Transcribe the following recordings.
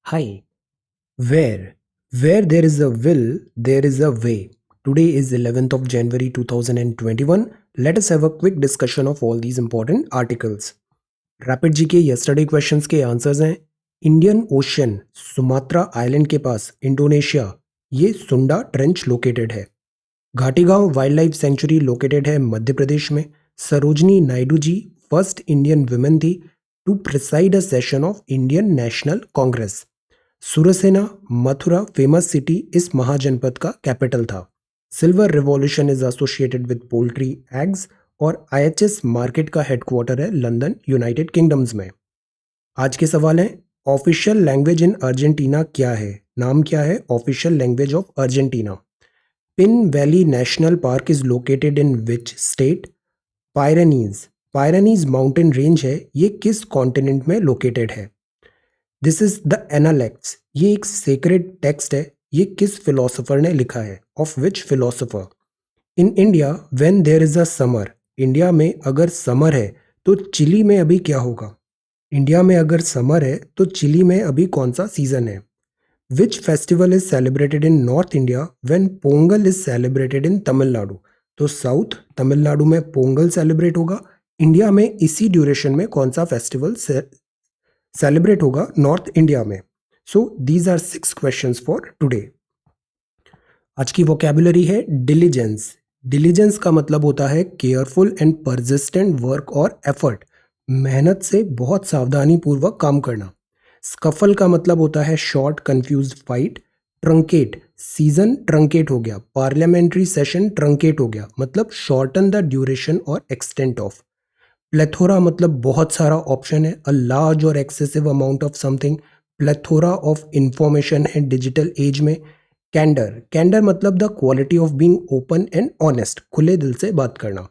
Hi. Where? Where there is a will, there is a way. Today is 11th of January 2021. Let us have a quick discussion of all these important articles. Rapid G K yesterday questions के answers हैं Indian Ocean Sumatra island के पास Indonesia ये Sunda trench located है। Ghatigaon wildlife sanctuary located है मध्य प्रदेश में। Sarojini Naidu ji first Indian women थी to preside a session of Indian National Congress. Surasena Mathura famous city इस महाजनपद का कैपिटल था। Silver revolution is associated with poultry eggs और आईएचएस मार्केट का हेडक्वार्टर है लंदन यूनाइटेड किंगडम्स में। आज के सवाल हैं ऑफिशियल लैंग्वेज इन अर्जेंटीना क्या है। नाम क्या है official language of Argentina. Pin valley national park is located in which state. Pyrenees mountain range है ये किस कॉन्टिनेंट में लोकेटेड है। दिस इज द एनालेक्ट्स ये एक सेक्रेड टेक्स्ट है ये किस फिलोसोफर ने लिखा है of which philosopher. In India when there is a summer India में अगर समर है तो चिली में अभी क्या होगा। इंडिया में अगर समर है तो चिली में अभी कौन सा सीजन है। Which festival is celebrated in north India when Pongal is celebrated in Tamil Nadu. तो साउथ तमिलनाडु में पोंगल सेलिब्रेट होगा। इंडिया में इसी ड्यूरेशन में कौन सा फेस्टिवल सेलिब्रेट होगा नॉर्थ इंडिया में। So these are 6 questions for today. आज की वोकैबुलरी है डिलीजेंस। डिलीजेंस का मतलब होता है केयरफुल एंड परसिस्टेंट वर्क और एफर्ट, मेहनत से बहुत सावधानी पूर्वक काम करना। स्कफल का मतलब होता है short confuse fight. Truncate season truncate हो गया। पार्लियामेंट्री सेशन ट्रंकेट हो गया मतलब शॉर्टन द ड्यूरेशन और एक्सटेंट ऑफ। प्लेथोरा मतलब बहुत सारा ऑप्शन है, अ लार्ज और excessive amount of something. Plethora of information है डिजिटल एज में। कैंडर मतलब the quality of being open and honest, खुले दिल से बात करना।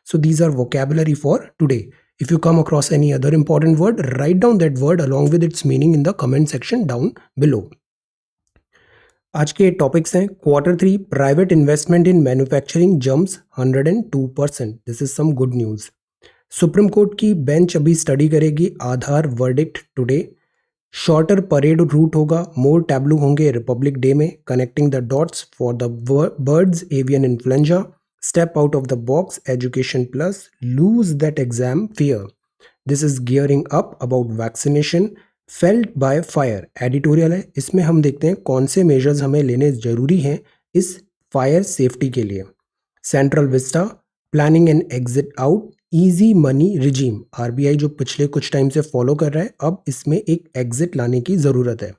So these are vocabulary for today. If you come across any other important word write down that word along with its meaning in the comment section down below. आज के topics हैं Q3 private investment in manufacturing jumps 102%। This is some good news. Supreme court की बेंच अभी study करेगी Aadhaar verdict today. Shorter parade route होगा, more tableau होंगे Republic Day में। Connecting the dots for the birds avian influenza. Step out of the box education plus lose that exam fear. This is gearing up about vaccination. Felt by fire editorial है, इसमें हम देखते हैं कौन से measures हमें लेने जरूरी हैं इस फायर सेफ्टी के लिए। Central Vista planning and exit out easy money regime, RBI जो पिछले कुछ टाइम से फॉलो कर रहा है अब इसमें एक एग्जिट लाने की ज़रूरत है।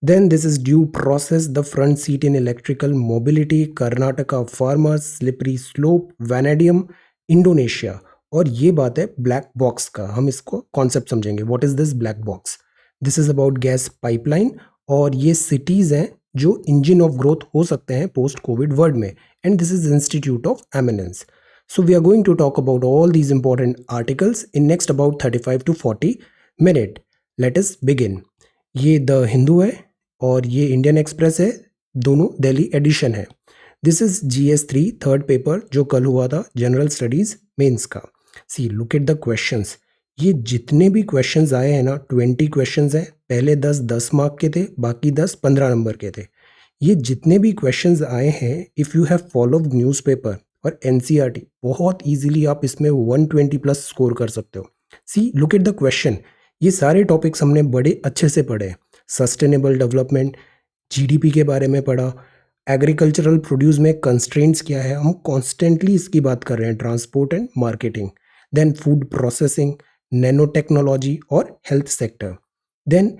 Then this is due process the front seat in electrical mobility. Karnataka farmers slippery slope vanadium Indonesia. और ये बात है ब्लैक बॉक्स का, हम इसको कॉन्सेप्ट समझेंगे। What is this black box. This is about gas pipeline और ये सिटीज़ हैं जो इंजन ऑफ ग्रोथ हो सकते हैं पोस्ट कोविड वर्ल्ड में। And this is institute of eminence. So we are going to talk about all these important articles in next about 35 to 40 minute. Let us begin. ये the Hindu है और ये Indian express है, दोनों Delhi addition है। This is GS3 third paper जो कल हुआ था जनरल स्टडीज मेंस का। See look at the questions. ये जितने भी क्वेश्चंस आए हैं ना 20 क्वेश्चंस हैं। पहले 10 मार्क के थे, बाकी 10 15 नंबर के थे। ये जितने भी क्वेश्चंस आए हैं if you have followed newspaper और एनसीईआरटी बहुत इजीली आप इसमें 120 प्लस स्कोर कर सकते हो। See look at the question. ये सारे टॉपिक्स हमने बड़े अच्छे से पढ़े। सस्टेनेबल डेवलपमेंट, जीडीपी के बारे में पढ़ा। एग्रीकल्चरल प्रोड्यूस में कंस्ट्रेंट्स क्या है, हम कॉन्स्टेंटली इसकी बात कर रहे हैं। Transport and marketing, then food processing, nano technology और हेल्थ सेक्टर, देन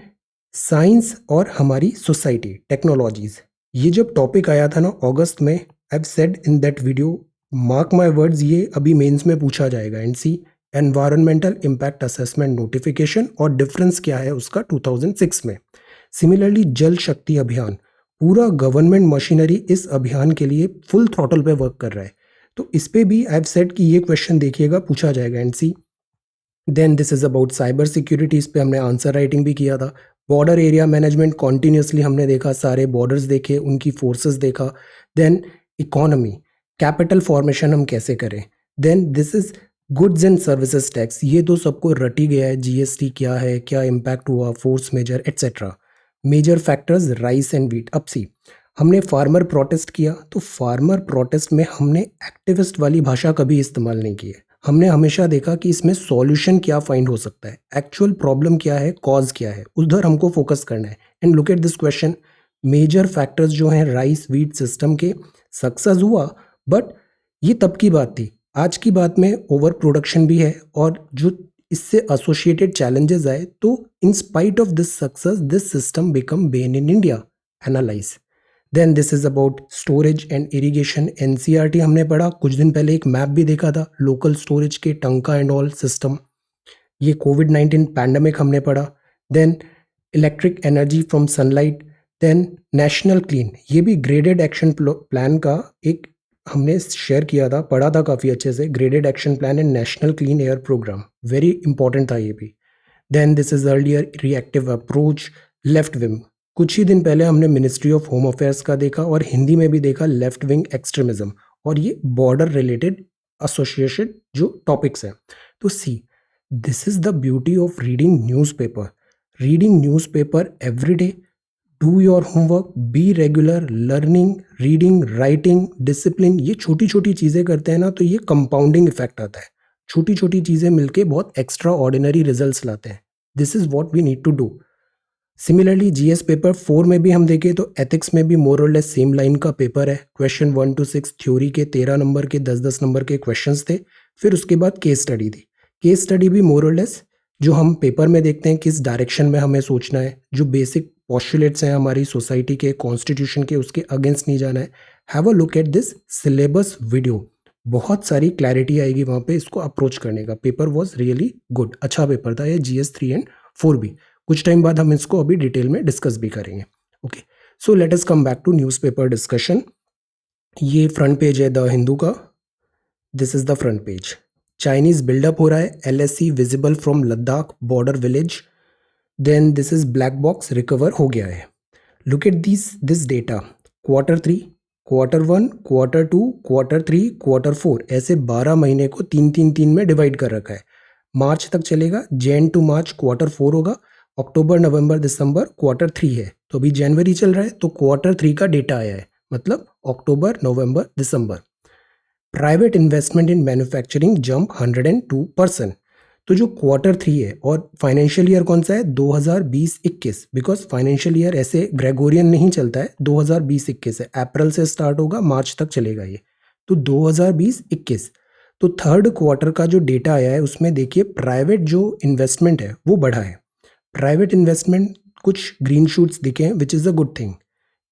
साइंस और हमारी सोसाइटी टेक्नोलॉजीज। ये जब टॉपिक आया था ना अगस्त में, I have said in that video mark my words ये अभी मेंस में पूछा जाएगा। And see environmental impact assessment notification और डिफरेंस क्या है उसका 2006 में। सिमिलरली जल शक्ति अभियान, पूरा गवर्नमेंट मशीनरी इस अभियान के लिए फुल थ्रॉटल पे वर्क कर रहा है। तो इस पे भी आई हैव सेड कि ये क्वेश्चन देखिएगा पूछा जाएगा। And see then this is about cyber security, इस पे हमने आंसर राइटिंग भी किया था। बॉर्डर एरिया मैनेजमेंट कॉन्टिन्यूसली हमने देखा, सारे बॉर्डर्स देखे, उनकी फोर्सेस देखा। देन इकोनॉमी, कैपिटल फॉर्मेशन हम कैसे करें। Then this is goods and services tax, ये तो सबको रटी गया है। जीएसटी क्या है, क्या इम्पैक्ट हुआ, force majeure etcetera. Major factors rice and wheat. अब सी, हमने फार्मर प्रोटेस्ट किया, तो फार्मर प्रोटेस्ट में हमने एक्टिविस्ट वाली भाषा कभी इस्तेमाल नहीं की है। हमने हमेशा देखा कि इसमें सॉल्यूशन क्या फाइंड हो सकता है, एक्चुअल प्रॉब्लम क्या है, कॉज क्या है, उधर हमको फोकस करना है। And look at this question, major factors जो हैं राइस व्हीट सिस्टम के, सक्सेस हुआ, बट ये तब की बात थी। आज की बात में ओवर प्रोडक्शन भी है और जो इससे एसोसिएटेड चैलेंजेस आए, तो in spite of this success this system become bane in India. Analyse. Then this is about storage and irrigation, NCERT हमने पढ़ा। कुछ दिन पहले एक मैप भी देखा था लोकल स्टोरेज के, टंका एंड ऑल सिस्टम। ये कोविड-19 पैंडेमिक हमने पढ़ा। Then electric energy from sunlight. Then national clean, ये भी ग्रेडेड एक्शन प्लान का एक हमने शेयर किया था, पढ़ा था काफ़ी अच्छे से। Graded action plan and national clean air programme, very important था ये भी। Then this is earlier reactive approach, left wing. कुछ ही दिन पहले हमने मिनिस्ट्री ऑफ होम अफेयर्स का देखा और हिंदी में भी देखा लेफ्ट विंग एक्सट्रीमिज्म, और ये बॉर्डर रिलेटेड एसोसिएशन जो टॉपिक्स हैं। तो see, this is the beauty of reading newspaper. Reading newspaper every day, do your homework, be regular, learning, reading, writing, discipline, ये छोटी छोटी चीज़ें करते हैं ना, तो ये कंपाउंडिंग इफेक्ट आता है। छोटी छोटी चीज़ें मिलके बहुत एक्स्ट्रा ऑर्डिनरी रिजल्ट्स लाते हैं। This is what we need to do. Similarly GS paper 4 में भी हम देखें तो एथिक्स में भी मोर और लेस सेम लाइन का पेपर है। क्वेश्चन 1 to 6 थ्योरी के 13 नंबर के 10-10 नंबर के क्वेश्चंस थे। फिर उसके बाद केस स्टडी थी। केस स्टडी भी मोर और लेस जो हम पेपर में देखते हैं किस डायरेक्शन में हमें सोचना है, जो बेसिक पॉस्टुलेट्स हैं हमारी सोसाइटी के, कॉन्स्टिट्यूशन के, उसके अगेंस्ट नहीं जाना है। Have a look at this syllabus video, बहुत सारी क्लैरिटी आएगी वहाँ पे इसको अप्रोच करने का। पेपर वॉज रियली गुड, अच्छा पेपर था ये जीएस 3 एंड 4 भी। कुछ टाइम बाद हम इसको अभी डिटेल में डिस्कस भी करेंगे। Okay, so let us come back to newspaper discussion. ये फ्रंट पेज है द हिंदू का। This is the front page. Chinese buildup हो रहा है, LSC visible from Ladakh border village. Then this is black box recover हो गया है। Look at this data, Q3, Q1, Q2, Q3, Q4, ऐसे 12 महीने को 3-3-3 में डिवाइड कर रखा है। मार्च तक चलेगा, जैन टू मार्च Q4 होगा, अक्टूबर नवंबर दिसंबर Q3 है। तो अभी जनवरी चल रहा है तो Q3 का डेटा आया है, मतलब अक्टूबर नवंबर दिसंबर। Private investment in manufacturing jump 102%। तो जो Q3 है और फाइनेंशियल ईयर कौन सा है, 2020-21, बिकॉज फाइनेंशियल ईयर ऐसे ग्रेगोरियन नहीं चलता है, 2020-21 है। अप्रैल से स्टार्ट होगा, मार्च तक चलेगा ये, तो 2020-21। तो थर्ड क्वार्टर का जो डेटा आया है उसमें देखिए प्राइवेट जो इन्वेस्टमेंट है वो बढ़ा है। प्राइवेट इन्वेस्टमेंट कुछ ग्रीन शूट्स दिखे हैं, विच is a good thing.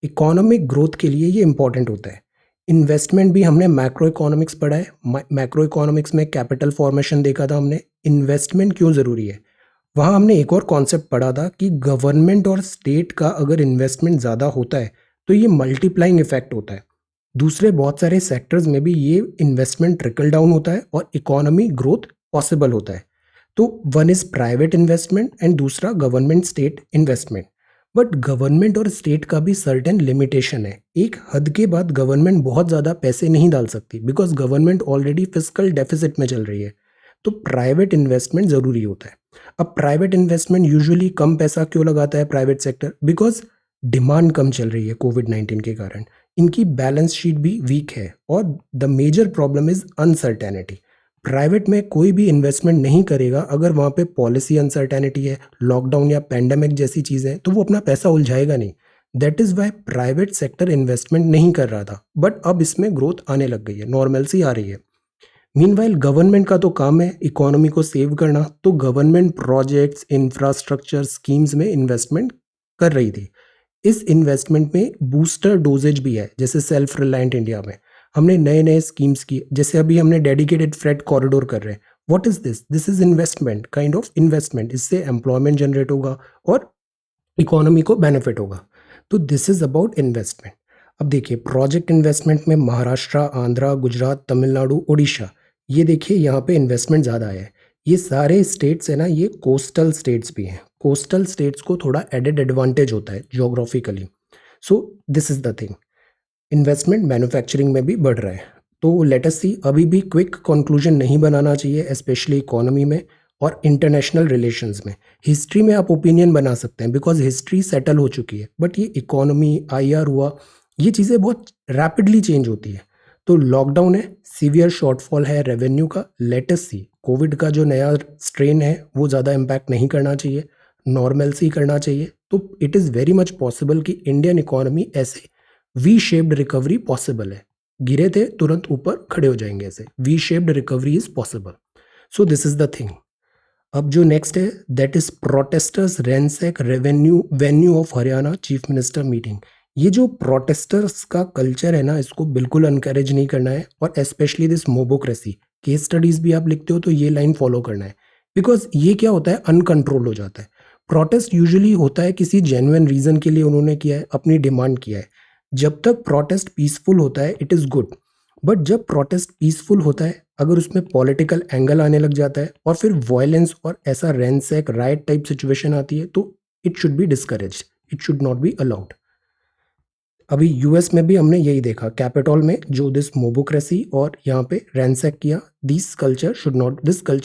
Economic growth के लिए ये इंपॉर्टेंट होता है। इन्वेस्टमेंट भी हमने मैक्रो इकोनॉमिक्स पढ़ा है। मैक्रो इकोनॉमिक्स में कैपिटल फॉर्मेशन देखा था हमने। इन्वेस्टमेंट क्यों ज़रूरी है, वहाँ हमने एक और कॉन्सेप्ट पढ़ा था कि गवर्नमेंट और स्टेट का अगर इन्वेस्टमेंट ज़्यादा होता है तो ये मल्टीप्लाइंग इफेक्ट होता है। दूसरे बहुत सारे सेक्टर्स में भी ये इन्वेस्टमेंट ट्रिकल डाउन होता है और इकोनॉमी ग्रोथ पॉसिबल होता है। तो one is private investment and दूसरा government state investment. But government और स्टेट का भी सर्टेन लिमिटेशन है। एक हद के बाद गवर्नमेंट बहुत ज़्यादा पैसे नहीं डाल सकती, because government already fiscal deficit में चल रही है। तो प्राइवेट इन्वेस्टमेंट ज़रूरी होता है। अब प्राइवेट इन्वेस्टमेंट यूजुअली कम पैसा क्यों लगाता है प्राइवेट सेक्टर, बिकॉज डिमांड कम चल रही है कोविड-19 के कारण। इनकी बैलेंस शीट भी वीक है और the major problem is uncertainty. Private में कोई भी इन्वेस्टमेंट नहीं करेगा अगर वहाँ पे पॉलिसी अनसर्टेनिटी है, लॉकडाउन या पैंडेमिक जैसी चीज़ें, तो वो अपना पैसा उलझाएगा नहीं। That is why private sector investment नहीं कर रहा था, बट अब इसमें ग्रोथ आने लग गई है, नॉर्मलसी आ रही है। मीनवाइल गवर्नमेंट का तो काम है इकोनॉमी को सेव करना, तो गवर्नमेंट प्रोजेक्ट्स, इंफ्रास्ट्रक्चर, स्कीम्स में इन्वेस्टमेंट कर रही थी। इस इन्वेस्टमेंट में बूस्टर डोजेज भी है, जैसे सेल्फ रिलायंट इंडिया में हमने नए नए स्कीम्स की, जैसे अभी हमने डेडिकेटेड फ्रेट कॉरिडोर कर रहे हैं। What is this, this is investment, kind of investment. इससे एम्प्लॉयमेंट जनरेट होगा और इकोनॉमी को बेनिफिट होगा। तो दिस इज अबाउट इन्वेस्टमेंट। अब देखिए प्रोजेक्ट इन्वेस्टमेंट में महाराष्ट्र, आंध्रा, गुजरात, तमिलनाडु, उड़ीसा, ये देखिए यहाँ पे इन्वेस्टमेंट ज़्यादा है। ये सारे स्टेट्स है ना, ये कोस्टल स्टेट्स भी हैं। कोस्टल स्टेट्स को थोड़ा एडेड एडवांटेज होता है geographically. So this is the thing, investment manufacturing में भी बढ़ रहा है। तो लेट अस सी, अभी भी क्विक कंक्लूजन नहीं बनाना चाहिए, स्पेशली इकोनॉमी में। और इंटरनेशनल रिलेशंस में। हिस्ट्री में आप ओपिनियन बना सकते हैं बिकॉज हिस्ट्री सेटल हो चुकी है, बट ये इकोनॉमी, आईआर हुआ, ये चीज़ें बहुत रैपिडली चेंज होती है। तो लॉकडाउन है, सीवियर शॉर्टफॉल है रेवेन्यू का, लेटेस्ट सी कोविड का जो नया स्ट्रेन है वो ज़्यादा इम्पैक्ट नहीं करना चाहिए, नॉर्मल सी करना चाहिए। तो it is very much possible कि इंडियन इकोनॉमी ऐसे वी शेप्ड रिकवरी पॉसिबल है, गिरे थे तुरंत ऊपर खड़े हो जाएंगे, ऐसे V shaped recovery is possible. So this is the thing. अब जो नेक्स्ट है that is protesters ransack revenue venue of Haryana chief minister meeting. ये जो प्रोटेस्टर्स का कल्चर है ना, इसको बिल्कुल अनकरेज नहीं करना है, और specially this mobocracy case studies भी आप लिखते हो तो ये लाइन फॉलो करना है, बिकॉज ये क्या होता है, अनकंट्रोल हो जाता है। प्रोटेस्ट यूजुअली होता है किसी जेन्युइन रीजन के लिए उन्होंने किया है, अपनी डिमांड किया है। जब तक प्रोटेस्ट पीसफुल होता है इट इज़ गुड, बट जब प्रोटेस्ट पीसफुल होता है, अगर उसमें पॉलिटिकल एंगल आने लग जाता है और फिर वायलेंस और ऐसा रैंसैक राइट टाइप सिचुएशन आती है, तो it should be discouraged, it should not be allowed. अभी यूएस में भी हमने यही देखा, कैपिटॉल में जो दिस मोबोक्रेसी और यहाँ पे रैंसैक किया, this culture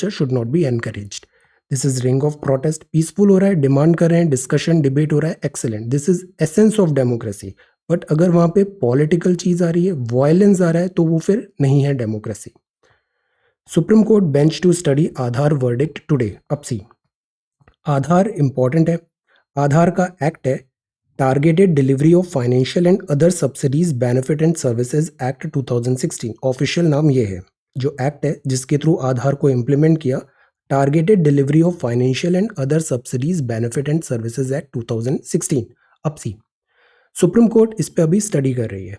should not be encouraged. This is ring of protest, peaceful हो रहा है, डिमांड कर रहे हैं, डिस्कशन डिबेट हो रहा है, excellent, this is essence of democracy. But अगर वहाँ पे पॉलिटिकल चीज आ रही है, वायलेंस आ रहा है, तो वो फिर नहीं है democracy. Supreme Court bench to study Aadhaar verdict today. अब सी, आधार इंपॉर्टेंट है, आधार का एक्ट है targeted delivery of financial and other subsidies benefit and services act 2016, official नाम ये है। जो एक्ट है जिसके थ्रू आधार को इम्प्लीमेंट किया, targeted delivery of financial and other subsidies benefit and services act 2016। अब सी, सुप्रीम कोर्ट इस पे अभी स्टडी कर रही है।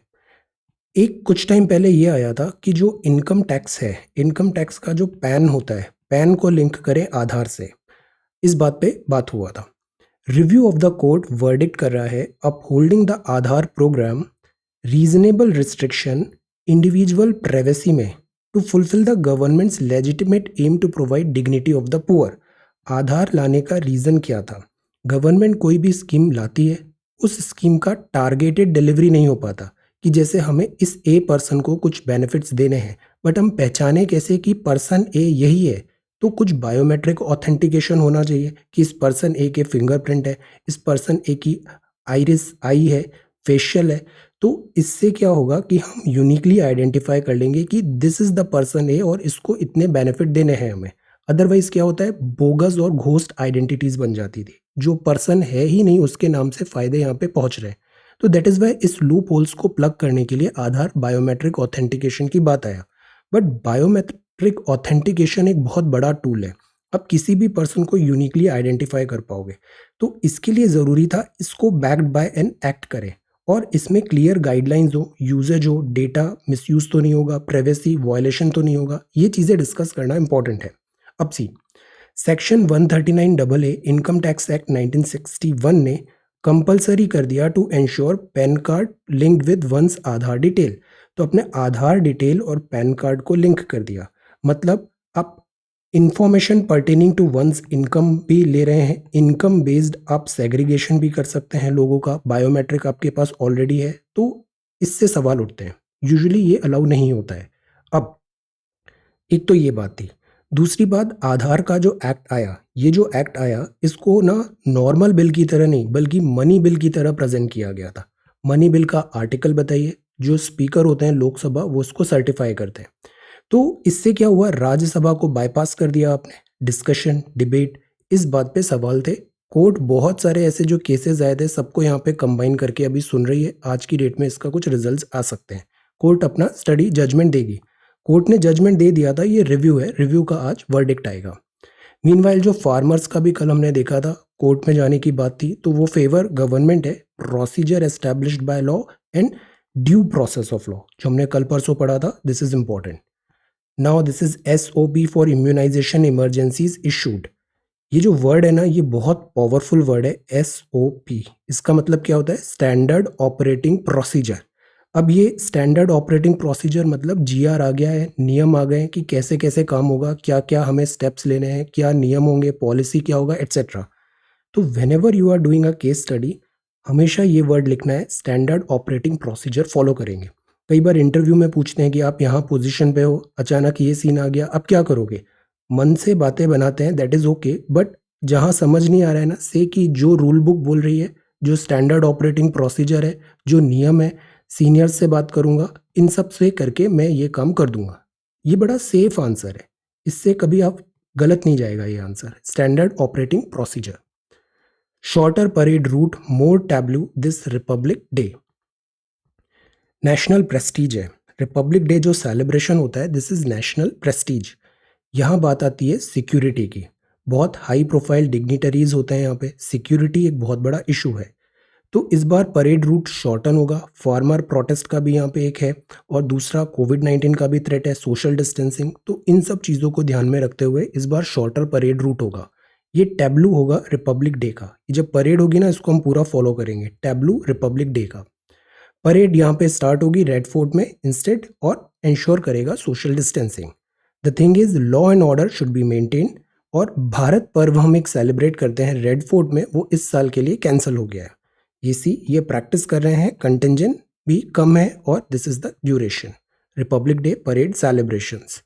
एक कुछ टाइम पहले ये आया था कि जो इनकम टैक्स है, इनकम टैक्स का जो पैन होता है, पैन को लिंक करें आधार से, इस बात पे बात हुआ था। Review of the court verdict कर रहा है upholding the Aadhaar programme reasonable restriction individual privacy में to fulfil the government's legitimate aim to provide dignity of the poor. Aadhaar लाने का रीजन क्या था? गवर्नमेंट कोई भी स्कीम लाती है, उस स्कीम का टारगेटेड डिलीवरी नहीं हो पाता, कि जैसे हमें इस ए पर्सन को कुछ बेनिफिट्स देने हैं, बट हम पहचाने कैसे कि पर्सन ए यही है? तो कुछ बायोमेट्रिक ऑथेंटिकेशन होना चाहिए कि इस पर्सन ए के फिंगरप्रिंट है, इस पर्सन ए की आइरिस आई है, फेशियल है। तो इससे क्या होगा कि हम यूनिकली आइडेंटिफाई कर लेंगे कि दिस इज द पर्सन ए और इसको इतने बेनिफिट देने हैं हमें। अदरवाइज क्या होता है, बोगस और घोस्ट आइडेंटिटीज बन जाती थी, जो पर्सन है ही नहीं उसके नाम से फायदे यहाँ पे पहुंच रहे हैं। तो दैट इज वाई इस लूप होल्स को प्लग करने के लिए आधार बायोमेट्रिक ऑथेंटिकेशन की बात आया। बट बायोमेट्रिक ऑथेंटिकेशन एक बहुत बड़ा टूल है, अब किसी भी पर्सन को यूनिकली आइडेंटिफाई कर पाओगे। तो इसके लिए ज़रूरी था इसको बैक्ड बाय एन एक्ट करें और इसमें क्लियर गाइडलाइंस हो, यूजेज हो, डेटा मिसयूज तो नहीं होगा, प्राइवेसी वायलेशन तो नहीं होगा, ये चीज़ें डिस्कस करना इंपॉर्टेंट है। अब see, section 139 A income tax act 1961 ने कंपलसरी कर दिया to ensure PAN card linked with one's Aadhaar detail. तो अपने आधार डिटेल और पैन कार्ड को लिंक कर दिया, मतलब आप information pertaining to one's income भी ले रहे हैं, इनकम बेस्ड आप सेग्रीगेशन भी कर सकते हैं लोगों का, बायोमेट्रिक आपके पास ऑलरेडी है। तो इससे सवाल उठते हैं, यूजुअली ये अलाउ नहीं होता है। अब एक तो ये बात थी, दूसरी बात आधार का जो एक्ट आया, ये जो एक्ट आया इसको ना नॉर्मल बिल की तरह नहीं बल्कि मनी बिल की तरह प्रेजेंट किया गया था। मनी बिल का आर्टिकल बताइए, जो स्पीकर होते हैं लोकसभा वो उसको सर्टिफाई करते हैं। तो इससे क्या हुआ, राज्यसभा को बाईपास कर दिया आपने, डिस्कशन डिबेट इस बात पे सवाल थे। कोर्ट बहुत सारे ऐसे जो केसेस आए थे सबको यहाँ पे कंबाइन करके अभी सुन रही है, आज की डेट में इसका कुछ रिजल्ट्स आ सकते हैं। कोर्ट अपना स्टडी जजमेंट देगी, कोर्ट ने जजमेंट दे दिया था, ये रिव्यू है, रिव्यू का आज वर्डिक्ट आएगा। मीनवाइल जो फार्मर्स का भी कल हमने देखा था, कोर्ट में जाने की बात थी, तो वो फेवर गवर्नमेंट है, procedure established by law and due process of law, जो हमने कल परसों पढ़ा था, this is important. Now this is SOP for immunisation emergencies issued. ये जो वर्ड है ना, ये बहुत पावरफुल वर्ड है, SOP। इसका मतलब क्या होता है, स्टैंडर्ड ऑपरेटिंग प्रोसीजर। अब ये स्टैंडर्ड ऑपरेटिंग प्रोसीजर मतलब GR आ गया है, नियम आ गए हैं कि कैसे कैसे काम होगा, क्या क्या हमें स्टेप्स लेने हैं, क्या नियम होंगे, पॉलिसी क्या होगा, एट्सेट्रा। तो whenever you are doing a case study, हमेशा ये वर्ड लिखना है, स्टैंडर्ड ऑपरेटिंग प्रोसीजर फॉलो करेंगे। कई बार इंटरव्यू में पूछते हैं कि आप यहाँ पोजीशन पे हो, अचानक ये सीन आ गया, अब क्या करोगे? मन से बातें बनाते हैं, दैट इज़ ओके, बट जहाँ समझ नहीं आ रहा है ना, से कि जो रूल बुक बोल रही है, जो स्टैंडर्ड ऑपरेटिंग प्रोसीजर है, जो नियम है, सीनियर्स से बात करूँगा, इन सब से करके मैं ये काम कर दूँगा। ये बड़ा सेफ आंसर है, इससे कभी आप गलत नहीं जाएगा ये answer. Standard operating procedure. Shorter parade route, more tableau this Republic Day. National prestige है। रिपब्लिक डे जो सेलिब्रेशन होता है, दिस इज़ नेशनल प्रेस्टीज। यहाँ बात आती है सिक्योरिटी की। बहुत हाई प्रोफाइल डिग्निटरीज होते हैं यहाँ पे, सिक्योरिटी एक बहुत बड़ा इशू है। तो इस बार परेड रूट शॉर्टन होगा। फार्मर प्रोटेस्ट का भी यहाँ पे एक है, और दूसरा कोविड-19 का भी थ्रेट है, सोशल डिस्टेंसिंग। तो इन सब चीज़ों को ध्यान में रखते हुए इस बार शॉर्टर परेड रूट होगा। ये टैब्लू होगा रिपब्लिक डे का। ये जब परेड होगी ना, इसको हम पूरा फॉलो करेंगे, टैब्लू रिपब्लिक डे का। परेड यहाँ पे स्टार्ट होगी रेड फोर्ट में इंस्टेड, और इंश्योर करेगा social distancing. The thing is law and order should be maintain. और भारत पर्व हम एक सेलिब्रेट करते हैं रेड फोर्ट में, वो इस साल के लिए कैंसिल हो गया है। ये प्रैक्टिस कर रहे हैं, कंटिंजेंट भी कम है, और this is the duration. Republic Day parade celebrations.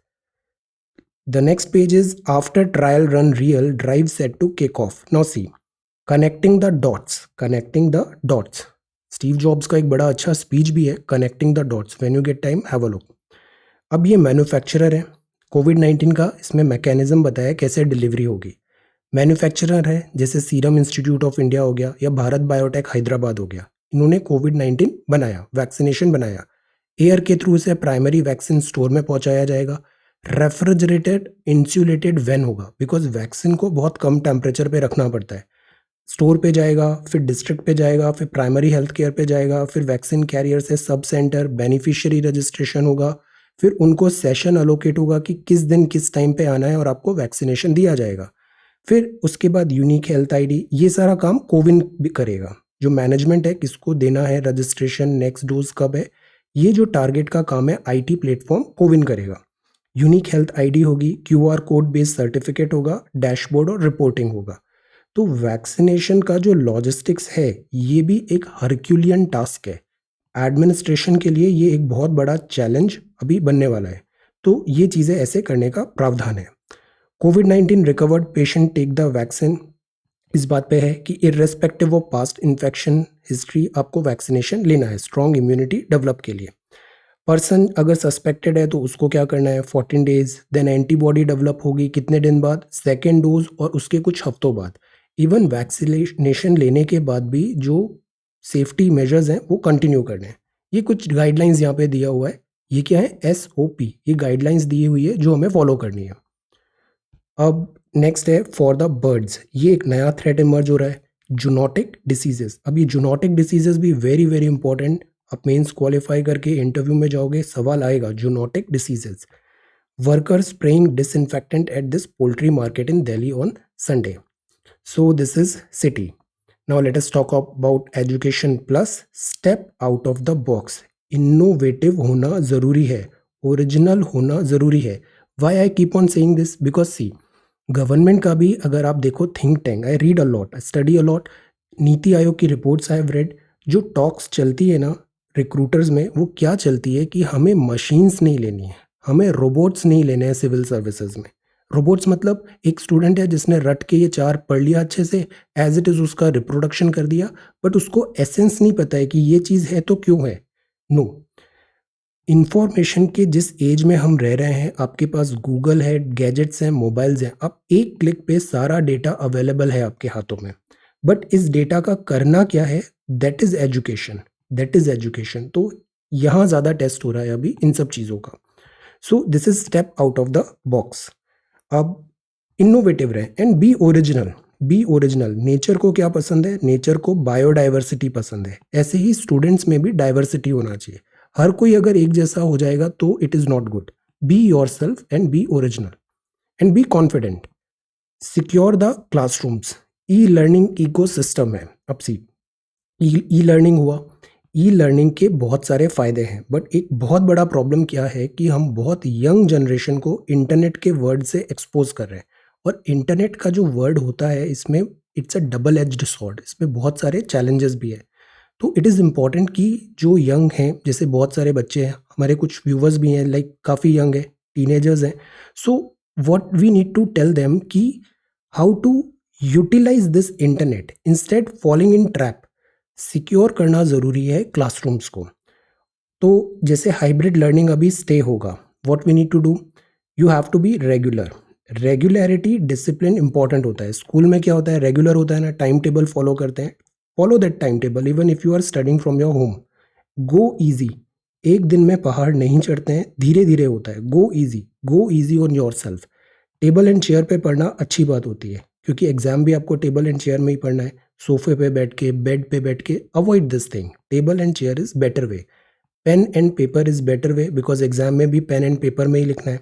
The next page is after trial run real drive set to kick off. Now see, connecting the dots, connecting the dots. Steve Jobs का एक बड़ा अच्छा speech भी है, connecting the dots. When you get time have a look. अब ये manufacturer है, कोविड-19 का इसमें मैकेनिज्म बताया कैसे डिलीवरी होगी। मैन्युफैक्चरर है, जैसे सीरम इंस्टीट्यूट ऑफ इंडिया हो गया या भारत बायोटेक हैदराबाद हो गया। इन्होंने कोविड-19 बनाया, वैक्सीनेशन बनाया। एयर के थ्रू इसे प्राइमरी वैक्सीन स्टोर में पहुंचाया जाएगा। रेफ्रिजरेटेड इंसुलेटेड वैन होगा, बिकॉज वैक्सीन को बहुत कम टेम्परेचर पे रखना पड़ता है। स्टोर पे जाएगा, फिर डिस्ट्रिक्ट पे जाएगा, फिर प्राइमरी हेल्थ केयर पे जाएगा, फिर वैक्सीन कैरियर से सब सेंटर, बेनिफिशियरी रजिस्ट्रेशन होगा, फिर उनको सेशन अलोकेट होगा कि किस दिन किस टाइम पे आना है, और आपको वैक्सीनेशन दिया जाएगा। फिर उसके बाद यूनिक हेल्थ आईडी, ये सारा काम कोविन भी करेगा। जो मैनेजमेंट है, किसको देना है रजिस्ट्रेशन, नेक्स्ट डोज कब है, ये जो टारगेट का काम है आईटी प्लेटफॉर्म कोविन करेगा। यूनिक हेल्थ आईडी होगी, क्यूआर कोड बेस्ड सर्टिफिकेट होगा, डैशबोर्ड और रिपोर्टिंग होगा। तो वैक्सीनेशन का जो लॉजिस्टिक्स है, ये भी एक हरक्यूलियन टास्क है। एडमिनिस्ट्रेशन के लिए ये एक बहुत बड़ा चैलेंज अभी बनने वाला है। तो ये चीज़ें ऐसे करने का प्रावधान है। कोविड-19 recovered patient take the vaccine, इस बात पे है कि irrespective of past infection history आपको वैक्सीनेशन लेना है स्ट्रॉन्ग इम्यूनिटी डेवलप के लिए। पर्सन अगर सस्पेक्टेड है तो उसको क्या करना है, 14 डेज, देन एंटीबॉडी डेवलप होगी कितने दिन बाद, सेकेंड डोज, और उसके कुछ हफ्तों बाद। इवन वैक्सीनेशन लेने के बाद भी जो सेफ्टी मेजर्स हैं वो कंटिन्यू करने हैं। ये कुछ गाइडलाइंस यहाँ पे दिया हुआ है। ये क्या है, SOP, ये गाइडलाइंस दी हुई है जो हमें फॉलो करनी है। अब नेक्स्ट है फॉर द बर्ड्स। ये एक नया थ्रेट इमर्ज हो रहा है, जूनोटिक डिसीजेस। अब ये जूनोटिक डिसीजेस भी वेरी वेरी इंपॉर्टेंट। आप मेंस क्वालिफाई करके इंटरव्यू में जाओगे, सवाल आएगा zoonotic diseases. Worker spraying disinfectant at this poultry market in Delhi on Sunday. So this is city. Now let us talk about education plus step out of the box. Innovative होना ज़रूरी है, original होना ज़रूरी है। Why I keep on saying this? Because see, government का भी अगर आप देखो think tank, I read a lot, I study a lot. NITI Aayog की रिपोर्ट्स आई हैव रेड। जो टॉक्स चलती है ना रिक्रूटर्स में, वो क्या चलती है कि हमें मशीन्स नहीं लेनी है, हमें रोबोट्स नहीं लेने हैं सिविल सर्विसेज में। रोबोट्स मतलब एक स्टूडेंट है जिसने रट के ये 4 पढ़ लिया अच्छे से, एज इट इज़ उसका रिप्रोडक्शन कर दिया, बट उसको एसेंस नहीं पता है कि ये चीज़ है तो क्यों है। नो, इंफॉर्मेशन के जिस एज में हम रह रहे हैं, आपके पास गूगल है, गैजेट्स हैं, मोबाइल्स हैं, आप एक क्लिक पे सारा डेटा अवेलेबल है आपके हाथों में। बट इस डेटा का करना क्या है, that is education, that is education. तो यहाँ ज़्यादा टेस्ट हो रहा है अभी इन सब चीज़ों का। सो this is step out of the box. अब इनोवेटिव रहे and be original. B original. Nature को क्या पसंद है, नेचर को बायोडाइवर्सिटी पसंद है। ऐसे ही स्टूडेंट्स में भी डाइवर्सिटी होना चाहिए। हर कोई अगर एक जैसा हो जाएगा तो it is not good. Be yourself and be original and be confident. Secure the classrooms. E learning ecosystem है। अब सी, ई लर्निंग हुआ, ई लर्निंग के बहुत सारे फ़ायदे हैं, बट एक बहुत बड़ा प्रॉब्लम क्या है कि हम बहुत यंग जनरेशन को इंटरनेट के वर्ड से एक्सपोज कर रहे हैं। और इंटरनेट का जो वर्ड होता है, इसमें it's a double edged sword, इसमें बहुत सारे चैलेंजेस भी है। तो इट इज़ इम्पॉर्टेंट कि जो यंग हैं, जैसे बहुत सारे बच्चे हैं, हमारे कुछ व्यूवर्स भी हैं लाइक काफ़ी यंग है, टीनेजर्स हैं। सो what we need to tell them कि how to utilize this internet instead falling in trap. Secure करना ज़रूरी है क्लासरूम्स को। तो जैसे हाइब्रिड लर्निंग अभी स्टे होगा, what we need to do, you have to be regular. Regularity discipline important होता है। स्कूल में क्या होता है, रेगुलर होता है ना, टाइम टेबल फॉलो करते हैं, follow that time table even if you are studying from your home. Go easy, एक दिन में पहाड़ नहीं चढ़ते हैं, धीरे धीरे होता है। गो easy on your self. Table and chair पे पढ़ना अच्छी बात होती है, क्योंकि एग्जाम भी आपको टेबल एंड चेयर में ही पढ़ना है। सोफे पे बैठ के, बेड पे बैठ के avoid this thing. Table and chair is better way. Pen and paper is better way, because exam में भी पेन एंड पेपर में ही लिखना है।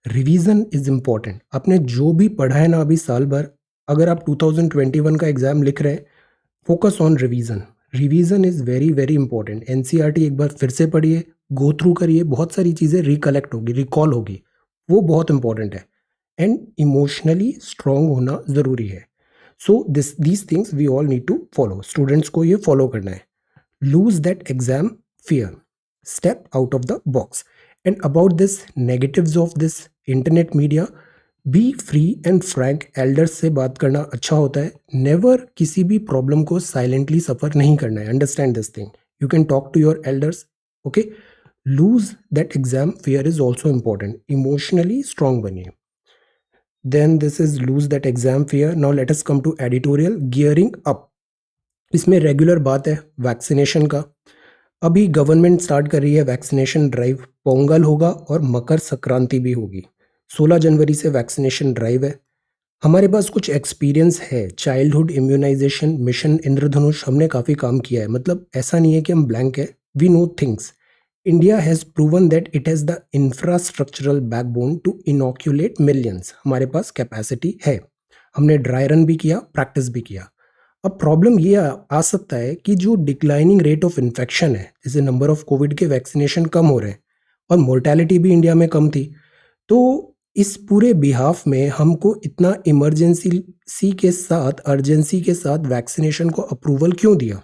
Revision is important. आपने जो भी पढ़ा है ना अभी साल भर, अगर आप 2021 का एग्जाम लिख रहे हैं, focus on revision. Revision is very very important. NCERT एक बार फिर से पढ़िए, गो थ्रू करिए, बहुत सारी चीज़ें रिकलेक्ट होगी, रिकॉल होगी, वो बहुत इंपॉर्टेंट है। एंड इमोशनली स्ट्रांग होना ज़रूरी है। So these things we all need to follow. Students को ये फॉलो करना है। Lose that exam fear, step out of the box. And about this negatives of this internet media, be free and frank। Elders से बात करना अच्छा होता है। नेवर किसी भी प्रॉब्लम को साइलेंटली सफ़र नहीं करना है। Understand this thing, you can talk to your elders, okay. Lose that exam fear is also important. Emotionally strong बनिए। Then this is lose that exam fear. Now let us come to editorial gearing up. इसमें regular बात है vaccination का। अभी government start कर रही है vaccination drive. Pongal होगा और मकर संक्रांति भी होगी। 16 जनवरी से वैक्सीनेशन ड्राइव है। हमारे पास कुछ एक्सपीरियंस है। चाइल्डहुड इम्यूनाइजेशन मिशन इंद्रधनुष हमने काफ़ी काम किया है। मतलब ऐसा नहीं है कि हम ब्लैंक है, we know things. India has proven that it has the infrastructural backbone to inoculate millions. हमारे पास कैपेसिटी है। हमने ड्राई रन भी किया, प्रैक्टिस भी किया। अब प्रॉब्लम ये आ सकता है कि जो डिक्लाइनिंग रेट ऑफ इन्फेक्शन है, जैसे नंबर ऑफ कोविड के वैक्सीनेशन कम हो रहे हैं और मोर्टेलिटी भी इंडिया में कम थी, तो इस पूरे बिहाफ में हमको इतना अर्जेंसी के साथ वैक्सीनेशन को अप्रूवल क्यों दिया?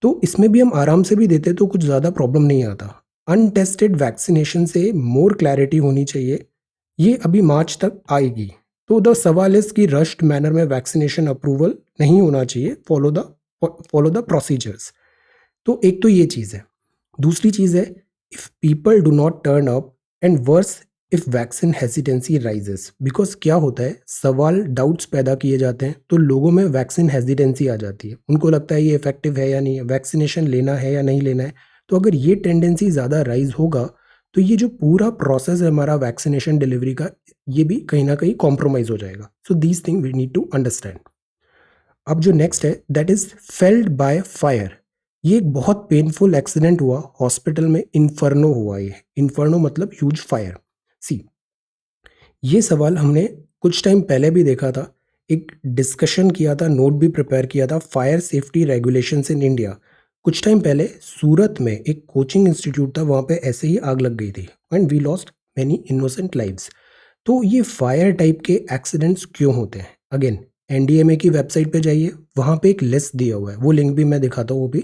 तो इसमें भी हम आराम से भी देते तो कुछ ज़्यादा प्रॉब्लम नहीं आता। अनटेस्टेड वैक्सीनेशन से मोर क्लैरिटी होनी चाहिए, ये अभी मार्च तक आएगी। तो द सवाल इज कि रश्ड मैनर में वैक्सीनेशन अप्रूवल नहीं होना चाहिए। Follow the procedures. तो एक तो ये चीज़ है। दूसरी चीज़ है, if people do not turn up and worse if vaccine hesitancy rises. Because क्या होता है, सवाल डाउट्स पैदा किए जाते हैं तो लोगों में वैक्सीन हेजिटेंसी आ जाती है। उनको लगता है ये इफेक्टिव है या नहीं है, वैक्सीनेशन लेना है या नहीं लेना है। तो अगर ये टेंडेंसी ज़्यादा राइज होगा तो ये जो पूरा प्रोसेस है हमारा वैक्सीनेशन डिलीवरी का, ये भी कहीं ना कहीं कॉम्प्रोमाइज हो जाएगा। So these thing we need to understand. अब जो नेक्स्ट है that is felled by fire. ये एक बहुत पेनफुल एक्सीडेंट हुआ हॉस्पिटल में, इन्फर्नो हुआ। ये इन्फर्नो मतलब ह्यूज फायर। सी, ये सवाल हमने कुछ टाइम पहले भी देखा था, एक डिस्कशन किया था, नोट भी प्रिपेयर किया था, fire safety regulations in India. कुछ टाइम पहले सूरत में एक कोचिंग इंस्टीट्यूट था, वहाँ पे ऐसे ही आग लग गई थी and we lost many innocent lives. तो ये फायर टाइप के एक्सीडेंट्स क्यों होते हैं? अगेन एनडीएमए की वेबसाइट पे जाइए, वहाँ पे एक लिस्ट दिया हुआ है, वो लिंक भी मैं दिखाता हूँ। वो भी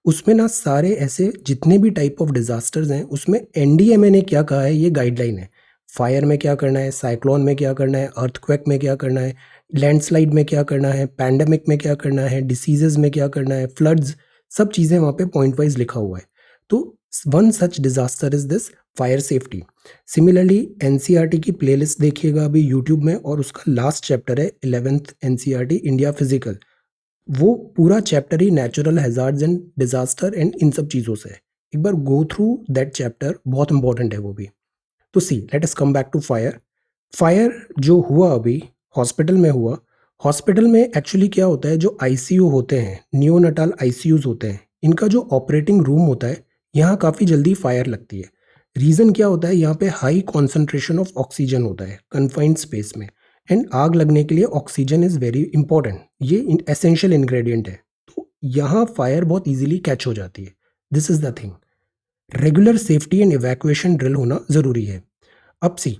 उसमें ना सारे ऐसे जितने भी टाइप ऑफ डिजास्टर्स हैं, उसमें एनडीएमए ने क्या कहा है, ये गाइडलाइन है। फायर में क्या करना है, साइक्लोन में क्या करना है, अर्थक्वेक में क्या करना है, लैंडस्लाइड में क्या करना है, पैंडेमिक में क्या करना है, डिसीजेज में क्या करना है, फ्लड्स, सब चीज़ें वहाँ पे पॉइंट वाइज लिखा हुआ है। तो one such disaster is this fire safety. Similarly NCERT की प्लेलिस्ट देखिएगा अभी यूट्यूब में, और उसका लास्ट चैप्टर है 11th एनसीईआरटी इंडिया फिजिकल। वो पूरा चैप्टर ही natural hazards and disaster and इन सब चीज़ों से है। एक बार गो थ्रू दैट चैप्टर, बहुत इंपॉर्टेंट है वो भी। तो see, let us come back to fire. Fire जो हुआ अभी हॉस्पिटल में हुआ, हॉस्पिटल में एक्चुअली क्या होता है, जो आईसीयू होते हैं, नियोनाटाल आईसीयूज होते हैं, इनका जो ऑपरेटिंग रूम होता है, यहाँ काफ़ी जल्दी फायर लगती है। रीज़न क्या होता है, यहाँ पे हाई कॉन्सेंट्रेशन ऑफ ऑक्सीजन होता है कन्फाइंड स्पेस में, एंड आग लगने के लिए ऑक्सीजन इज़ वेरी इंपॉर्टेंट, ये एसेंशियल इंग्रेडिएंट है। तो यहाँ फायर बहुत ईजिली कैच हो जाती है। This is the thing. Regular safety and evacuation drill होना ज़रूरी है। अब सी,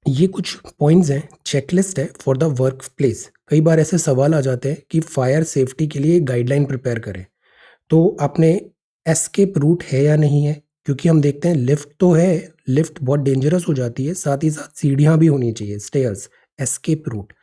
ये कुछ पॉइंट्स हैं, चेकलिस्ट है फॉर द वर्क प्लेस। कई बार ऐसे सवाल आ जाते हैं कि फायर सेफ्टी के लिए गाइडलाइन प्रिपेयर करें, तो आपने एस्केप रूट है या नहीं है, क्योंकि हम देखते हैं लिफ्ट तो है, लिफ्ट बहुत डेंजरस हो जाती है, साथ ही साथ सीढ़ियाँ भी होनी चाहिए, stairs, escape route,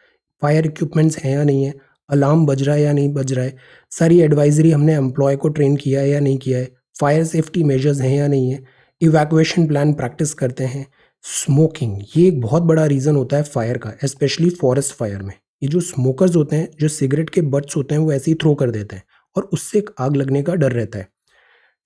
fire equipments हैं या नहीं है, अलार्म बज रहा है या नहीं बज रहा है, सारी एडवाइजरी हमने एम्प्लॉय को ट्रेन किया है या नहीं किया है, फायर सेफ्टी मेजर्स हैं या नहीं है, इवैक्यूएशन प्लान प्रैक्टिस करते हैं। स्मोकिंग, ये एक बहुत बड़ा रीज़न होता है फायर का, स्पेशली फॉरेस्ट फायर में। ये जो स्मोकर्स होते हैं, जो सिगरेट के बट्स होते हैं, वो ऐसे ही थ्रो कर देते हैं और उससे एक आग लगने का डर रहता है।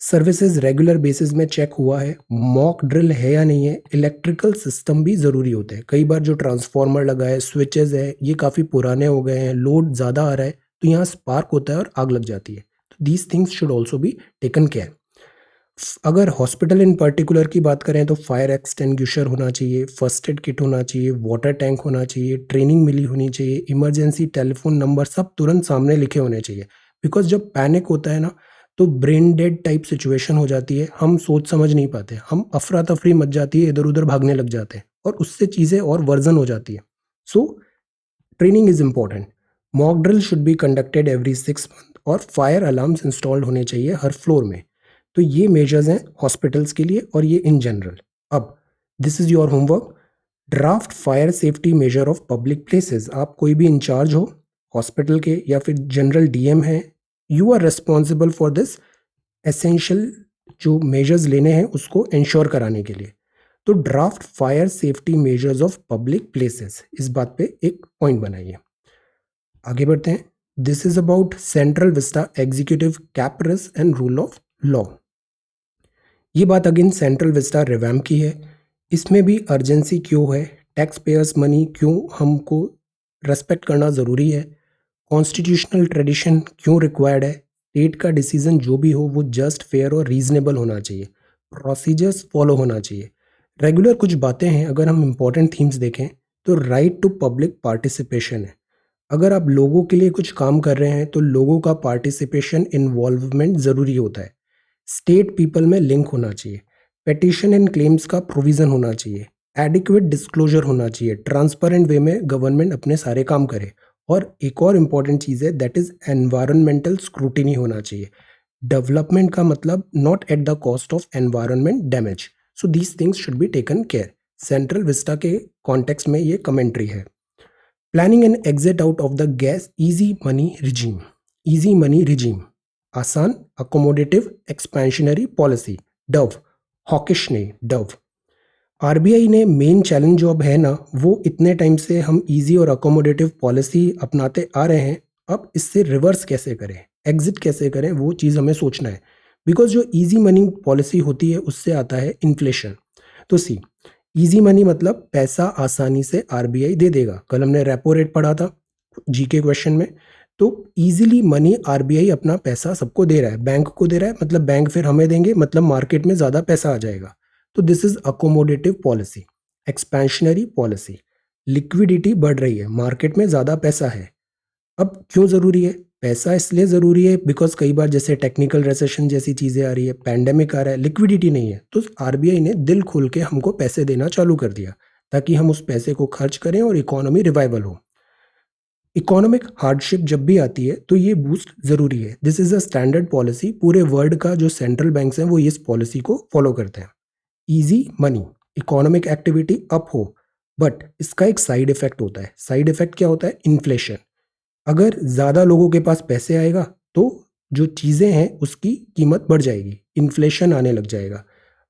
सर्विसेज रेगुलर बेसिस में चेक हुआ है, मॉक ड्रिल है या नहीं है, इलेक्ट्रिकल सिस्टम भी ज़रूरी होते हैं। कई बार जो ट्रांसफार्मर लगा है, स्विचेस है, ये काफ़ी पुराने हो गए हैं, लोड ज़्यादा आ रहा है, तो यहाँ स्पार्क होता है और आग लग जाती है। तो these things should also be taken care. अगर हॉस्पिटल इन पर्टिकुलर की बात करें तो फायर एक्सटिंग्विशर होना चाहिए, फर्स्ट एड किट होना चाहिए, वाटर टैंक होना चाहिए, ट्रेनिंग मिली होनी चाहिए, इमरजेंसी टेलीफोन नंबर सब तुरंत सामने लिखे होने चाहिए। बिकॉज जब पैनिक होता है ना, तो ब्रेन डेड टाइप सिचुएशन हो जाती है, हम सोच समझ नहीं पाते, हम अफरा तफरी मच जाती है, इधर उधर भागने लग जाते हैं और उससे चीज़ें और वर्जन हो जाती है। So training is important. Mock drill should be conducted every 6 month और फायर अलार्म्स इंस्टॉल्ड होने चाहिए हर फ्लोर में। तो ये मेजर्स हैं हॉस्पिटल्स के लिए और ये इन जनरल। अब this is your homework, draft fire safety measure of public places. आप कोई भी इंचार्ज हो हॉस्पिटल के या फिर जनरल डीएम हैं, you are responsible for this essential जो मेजर्स लेने हैं उसको इंश्योर कराने के लिए। तो draft fire safety measures of public places, इस बात पे एक पॉइंट बनाइए। आगे बढ़ते हैं। This is about Central Vista executive capers and rule of law. ये बात अगेन सेंट्रल विस्टा रिवैम्प की है। इसमें भी अर्जेंसी क्यों है, टैक्स पेयर्स मनी क्यों हमको रेस्पेक्ट करना ज़रूरी है, कॉन्स्टिट्यूशनल ट्रेडिशन क्यों रिक्वायर्ड है, स्टेट का डिसीजन जो भी हो वो जस्ट फेयर और रीजनेबल होना चाहिए, प्रोसीजर्स फॉलो होना चाहिए। रेगुलर कुछ बातें हैं, अगर हम इंपॉर्टेंट थीम्स देखें तो राइट टू पब्लिक पार्टिसिपेशन है। अगर आप लोगों के लिए कुछ काम कर रहे हैं तो लोगों का पार्टिसिपेशन इन्वॉल्वमेंट ज़रूरी होता है। स्टेट पीपल में लिंक होना चाहिए, पेटिशन एंड क्लेम्स का प्रोविज़न होना चाहिए, एडिक्वेट डिस्क्लोजर होना चाहिए, ट्रांसपेरेंट वे में गवर्नमेंट अपने सारे काम करे। और एक और इम्पॉर्टेंट चीज़ है, दैट इज़ एनवायरमेंटल स्क्रूटिनी होना चाहिए। डेवलपमेंट का मतलब not at the cost of environment damage. So these things should be taken care. Central Vista के कॉन्टेक्स्ट में ये कमेंट्री है। Planning an exit out of the gas easy money regime. Easy money regime, आसान, accommodative, expansionary policy, dove, hawkish ने dove. RBI ने main challenge जो अब है ना, वो इतने टाइम से हम इजी और अकोमोडेटिव पॉलिसी अपनाते आ रहे हैं, अब इससे रिवर्स कैसे करें, एग्जिट कैसे करें, वो चीज़ हमें सोचना है। बिकॉज जो इजी मनी पॉलिसी होती है उससे आता है इन्फ्लेशन। तो सी, इजी मनी मतलब पैसा आसानी से आरबीआई दे देगा। कल हमने रेपो रेट पढ़ा था जीके क्वेश्चन में। तो इजीली मनी आरबीआई अपना पैसा सबको दे रहा है, बैंक को दे रहा है, मतलब बैंक फिर हमें देंगे, मतलब मार्केट में ज़्यादा पैसा आ जाएगा। तो this is accommodative policy. Expansionary policy, liquidity बढ़ रही है, मार्केट में ज़्यादा पैसा है। अब क्यों ज़रूरी है पैसा? इसलिए ज़रूरी है बिकॉज कई बार जैसे टेक्निकल रिसेशन जैसी चीज़ें आ रही है, पैंडेमिक आ रहा है, लिक्विडिटी नहीं है, तो आरबीआई ने दिल खोल के हमको पैसे देना चालू कर दिया ताकि हम उस पैसे को खर्च करें और इकोनॉमी रिवाइवल हो। इकोनॉमिक हार्डशिप जब भी आती है तो ये बूस्ट ज़रूरी है। This is a standard policy, पूरे वर्ल्ड का जो सेंट्रल बैंक्स हैं वो इस पॉलिसी को फॉलो करते हैं। Easy money, economic activity up हो, बट इसका एक साइड इफेक्ट होता है। साइड इफेक्ट क्या होता है? इन्फ्लेशन। अगर ज़्यादा लोगों के पास पैसे आएगा तो जो चीज़ें हैं उसकी कीमत बढ़ जाएगी, इन्फ्लेशन आने लग जाएगा।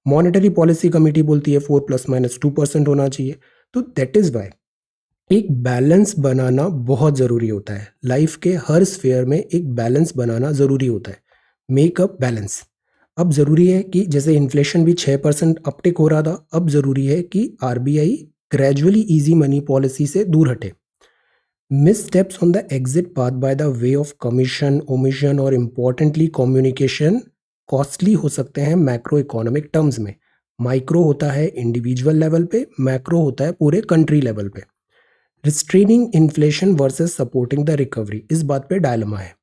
मॉनेटरी पॉलिसी कमेटी बोलती है 4 ± 2% होना चाहिए। तो दैट इज़ वाई एक बैलेंस बनाना बहुत ज़रूरी होता है। लाइफ के हर स्फेयर में एक बैलेंस बनाना ज़रूरी होता है। Make a balance. अब ज़रूरी है कि जैसे इन्फ्लेशन भी 6% अपटिक हो रहा था, अब ज़रूरी है कि RBI gradually easy money policy से दूर हटे। Missteps on the exit path by the way of commission, omission और importantly communication कॉस्टली हो सकते हैं मैक्रो इकोनॉमिक टर्म्स में। माइक्रो होता है इंडिविजुअल लेवल पे, मैक्रो होता है पूरे कंट्री लेवल पे। Restraining inflation versus supporting the recovery, इस बात पे डायलेमा है।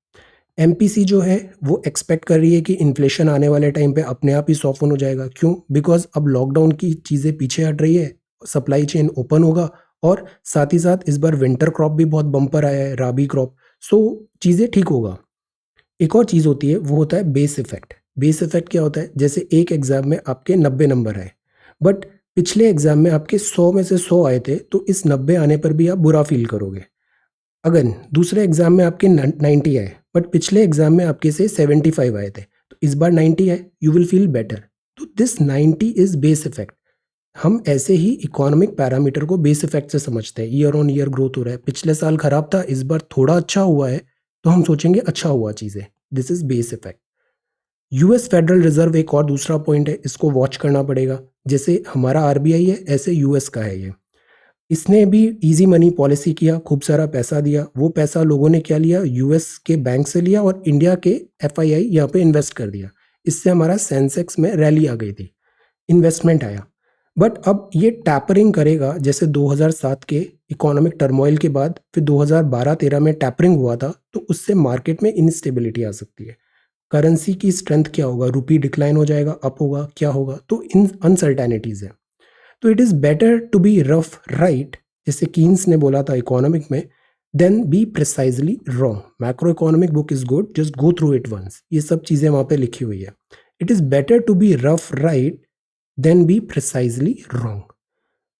एमपीसी जो है वो एक्सपेक्ट कर रही है कि इन्फ्लेशन आने वाले टाइम पे अपने आप ही सॉफ्ट हो जाएगा। क्यों? बिकॉज अब लॉकडाउन की चीज़ें पीछे हट रही है, सप्लाई चेन ओपन होगा और साथ ही साथ इस बार विंटर क्रॉप भी बहुत बम्पर आया है, राबी क्रॉप। सो चीज़ें ठीक होगा। एक और चीज़ होती है वो होता है बेस इफेक्ट। बेस इफेक्ट क्या होता है, जैसे एक एग्जाम में आपके 90 नंबर आए बट पिछले एग्जाम में आपके 100 में से 100 आए थे, तो इस 90 आने पर भी आप बुरा फील करोगे। अगेन दूसरे एग्जाम में आपके 90 आए बट पिछले एग्जाम में आपके से 75 आए थे, तो इस बार 90 आए, यू विल फील बेटर। तो दिस 90 इज बेस इफेक्ट। हम ऐसे ही इकोनॉमिक पैरामीटर को बेस इफेक्ट से समझते हैं। ईयर ऑन ईयर ग्रोथ हो रहा है, पिछले साल खराब था, इस बार थोड़ा अच्छा हुआ है, तो हम सोचेंगे अच्छा हुआ चीज़ें। This is base effect. US federal reserve एक और दूसरा पॉइंट है, इसको वॉच करना पड़ेगा। जैसे हमारा आरबीआई है, ऐसे यूएस का है ये। इसने भी इजी मनी पॉलिसी किया, खूब सारा पैसा दिया। वो पैसा लोगों ने क्या लिया, यूएस के बैंक से लिया और इंडिया के एफआईआई यहाँ पे इन्वेस्ट कर दिया। इससे हमारा सेंसेक्स में रैली आ गई थी, इन्वेस्टमेंट आया। बट अब ये टैपरिंग करेगा, जैसे 2007 के इकोनॉमिक टर्मोइल के बाद फिर 2012-13 में टैपरिंग हुआ था, तो उससे मार्केट में इनस्टेबिलिटी आ सकती है। करेंसी की स्ट्रेंथ क्या होगा, रुपी डिक्लाइन हो जाएगा, अप होगा, क्या होगा, तो इन अनसर्टेनिटीज है। तो it is better to be rough right, जैसे कीन्स ने बोला था इकोनॉमिक में, than be precisely wrong. Macro economic book is good, just go through it once. ये सब चीज़ें वहाँ पे लिखी हुई है। It is better to be rough right than be precisely wrong.